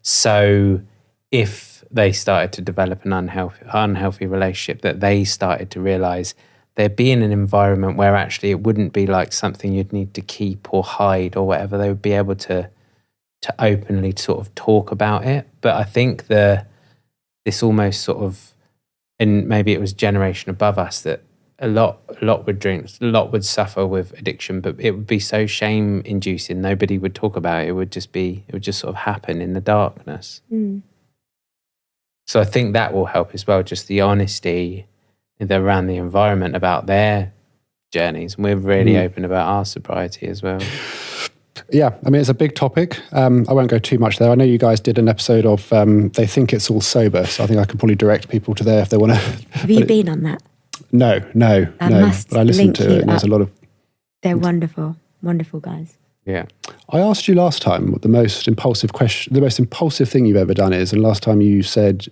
So if they started to develop an unhealthy relationship, that they started to realize there'd be in an environment where actually it wouldn't be like something you'd need to keep or hide or whatever. They would be able to openly sort of talk about it. But I think this almost sort of, and maybe it was generation above us, that a lot would drink, a lot would suffer with addiction, but it would be so shame inducing. Nobody would talk about it. It would just sort of happen in the darkness. So I think that will help as well. Just the honesty around the environment about their journeys. And we're really open about our sobriety as well. Yeah, I mean, it's a big topic. I won't go too much there. I know you guys did an episode of They Think It's All Sober, so I think I can probably direct people to there if they want to. Have you been on that? No. But I listened to it and there's a lot of... They're wonderful, wonderful guys. Yeah. I asked you last time what the most impulsive thing you've ever done is, and last time you said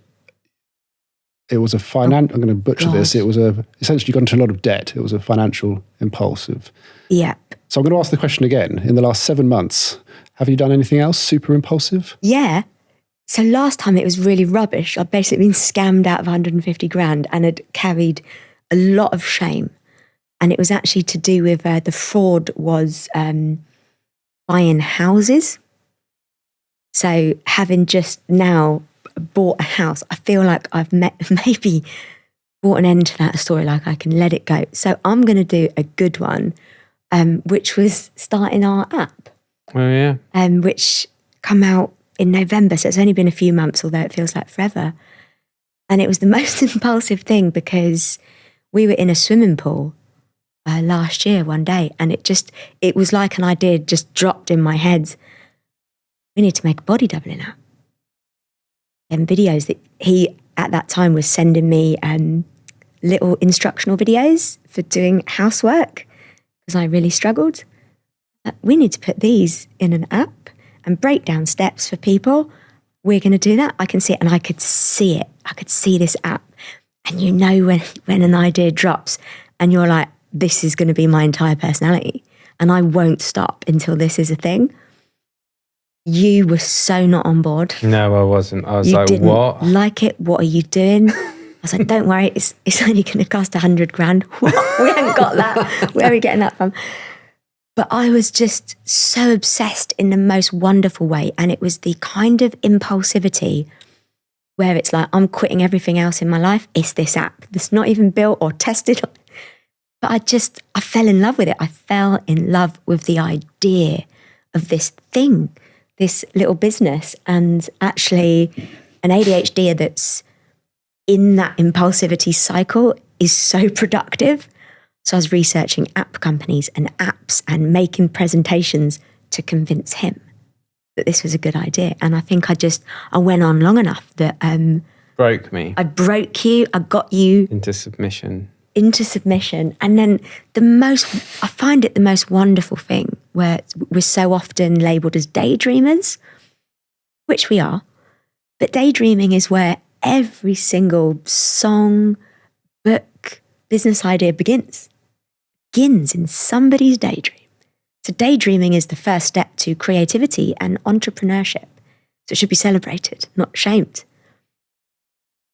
it was I'm going to butcher this. It was essentially you got into a lot of debt. It was a financial impulsive. Yep. So I'm going to ask the question again. In the last 7 months, have you done anything else super impulsive? Yeah. So last time it was really rubbish. I'd basically been scammed out of 150 grand and had carried a lot of shame. And it was actually to do with the fraud was buying houses. So having just now bought a house, I feel like I've maybe brought an end to that story, like I can let it go. So I'm going to do a good one, which was starting our app. Oh, yeah. Which come out in November. So it's only been a few months, although it feels like forever. And it was the most impulsive thing because we were in a swimming pool last year one day, and it was like an idea just dropped in my head. We need to make a body doubling app. And videos that he at that time was sending me little instructional videos for doing housework because I really struggled. We need to put these in an app and break down steps for people. We're going to do that. I can see it, and I could see it. I could see this app. And you know when an idea drops and you're like, this is going to be my entire personality and I won't stop until this is a thing. You were so not on board. No, I wasn't. I was you like, didn't what? Like it? What are you doing? I was like, don't worry, it's only going to cost 100 grand. What? We haven't got that. Where are we getting that from? But I was just so obsessed in the most wonderful way. And it was the kind of impulsivity where it's like, I'm quitting everything else in my life. It's this app that's not even built or tested. But I fell in love with it. I fell in love with the idea of this thing, this little business, and actually an ADHD that's in that impulsivity cycle is so productive. So I was researching app companies and apps and making presentations to convince him that this was a good idea. And I think I went on long enough that Broke me. I broke you. I got you Into submission. And then I find it the most wonderful thing where we're so often labelled as daydreamers, which we are. But daydreaming is where every single song, book, business idea begins in somebody's daydream. So daydreaming is the first step to creativity and entrepreneurship. So it should be celebrated, not shamed.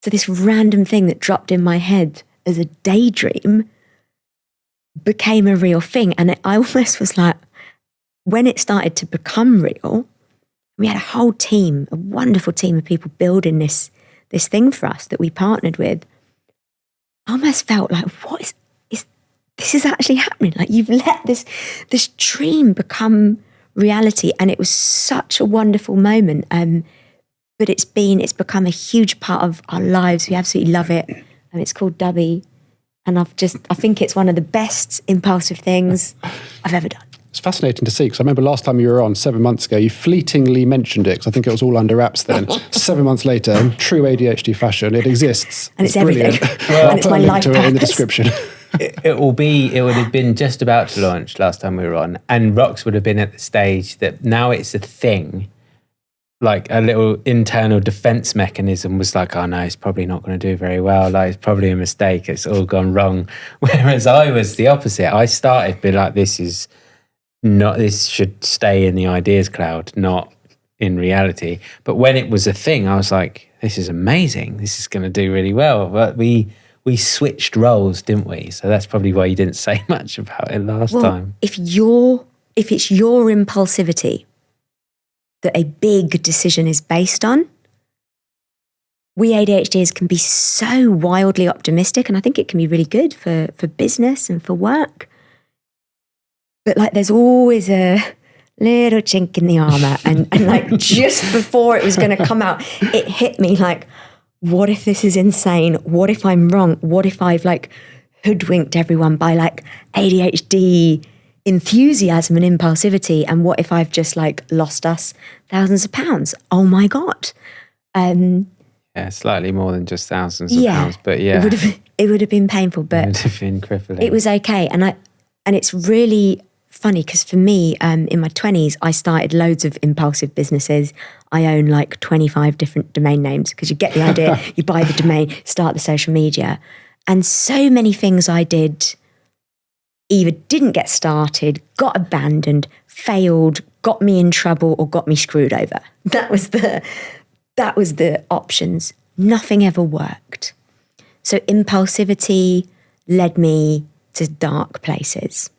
So this random thing that dropped in my head as a daydream became a real thing. And I almost was like, when it started to become real, we had a whole team, a wonderful team of people building this thing for us that we partnered with. I almost felt like, this is actually happening. Like you've let this dream become reality. And it was such a wonderful moment. But it's become a huge part of our lives. We absolutely love it. And it's called Dubbi. And I think it's one of the best impulsive things I've ever done. It's fascinating to see, because I remember last time you were on 7 months ago, you fleetingly mentioned it, because I think it was all under wraps then. 7 months later, in true ADHD fashion, it exists. And it's brilliant. everything. And it's my life to it in the purpose. description. It would have been just about to launch last time we were on, and Rox would have been at the stage that now it's a thing. Like a little internal defense mechanism was like, oh no, it's probably not going to do very well. Like, it's probably a mistake. It's all gone wrong. Whereas I was the opposite. I started be like, this should stay in the ideas cloud, not in reality. But when it was a thing, I was like, this is amazing. This is going to do really well. But we switched roles, didn't we? So that's probably why you didn't say much about it last time. If it's your impulsivity that a big decision is based on, we ADHDers can be so wildly optimistic, and I think it can be really good for business and for work. But like there's always a little chink in the armour, and like just before it was going to come out, it hit me like, what if this is insane? What if I'm wrong? What if I've like hoodwinked everyone by like ADHD enthusiasm and impulsivity, and what if I've just like lost us thousands of pounds? Oh my God. Yeah, slightly more than just thousands of pounds, but yeah. It would have been painful, but it would have been crippling. It was okay. And it's really funny because for me, in my 20s, I started loads of impulsive businesses. I own like 25 different domain names, because you get the idea, you buy the domain, start the social media. And so many things I did either didn't get started, got abandoned, failed, got me in trouble, or got me screwed over. That was the options. Nothing ever worked. So impulsivity led me to dark places.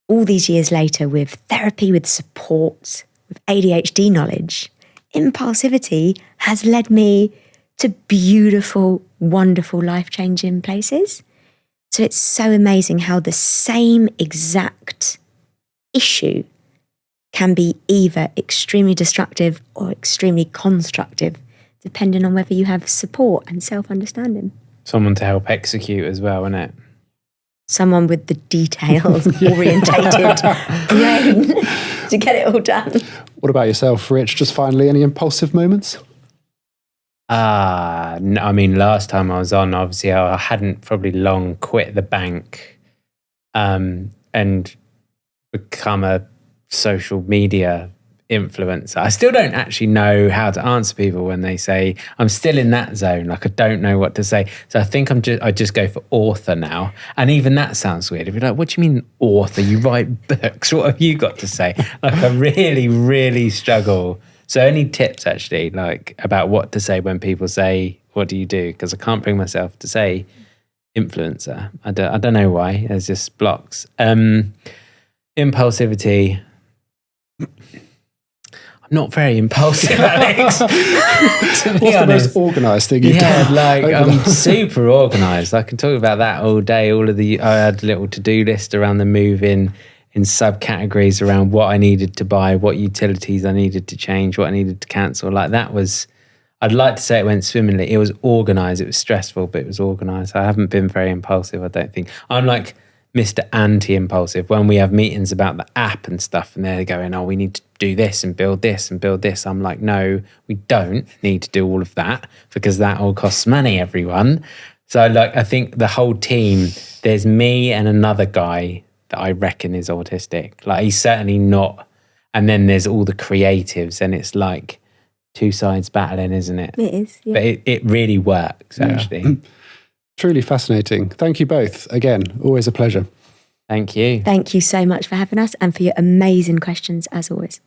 All these years later, with therapy, with support, with ADHD knowledge, impulsivity has led me to beautiful, wonderful, life-changing places. So it's so amazing how the same exact issue can be either extremely destructive or extremely constructive, depending on whether you have support and self-understanding. Someone to help execute as well, isn't it? Someone with the details orientated brain to get it all done. What about yourself, Rich? Just finally, any impulsive moments? No, I mean, last time I was on, obviously I hadn't probably long quit the bank and become a social media influencer. I still don't actually know how to answer people when they say, I'm still in that zone, like I don't know what to say. So I think I just go for author now. And even that sounds weird. If you're like, what do you mean author? You write books. What have you got to say? Like I really, really struggle. So any tips actually, like about what to say when people say, what do you do? Because I can't bring myself to say influencer. I don't know why. There's just blocks. Impulsivity. I'm not very impulsive, Alex. What's the most organised thing you've done? I'm super organised. I can talk about that all day. I had a little to-do list around the move in subcategories around what I needed to buy, what utilities I needed to change, what I needed to cancel. Like that was, I'd like to say it went swimmingly. It was organised. It was stressful, but it was organised. I haven't been very impulsive, I don't think. I'm like Mr. Anti-impulsive. When we have meetings about the app and stuff and they're going, oh, we need to do this and build this and build this. I'm like, no, we don't need to do all of that because that all costs money, everyone. So like, I think the whole team, there's me and another guy that I reckon is autistic. Like he's certainly not. And then there's all the creatives and it's like two sides battling, isn't it? It is, yeah. But it really works, actually. Truly fascinating. Thank you both. Again, always a pleasure. Thank you. Thank you so much for having us and for your amazing questions as always.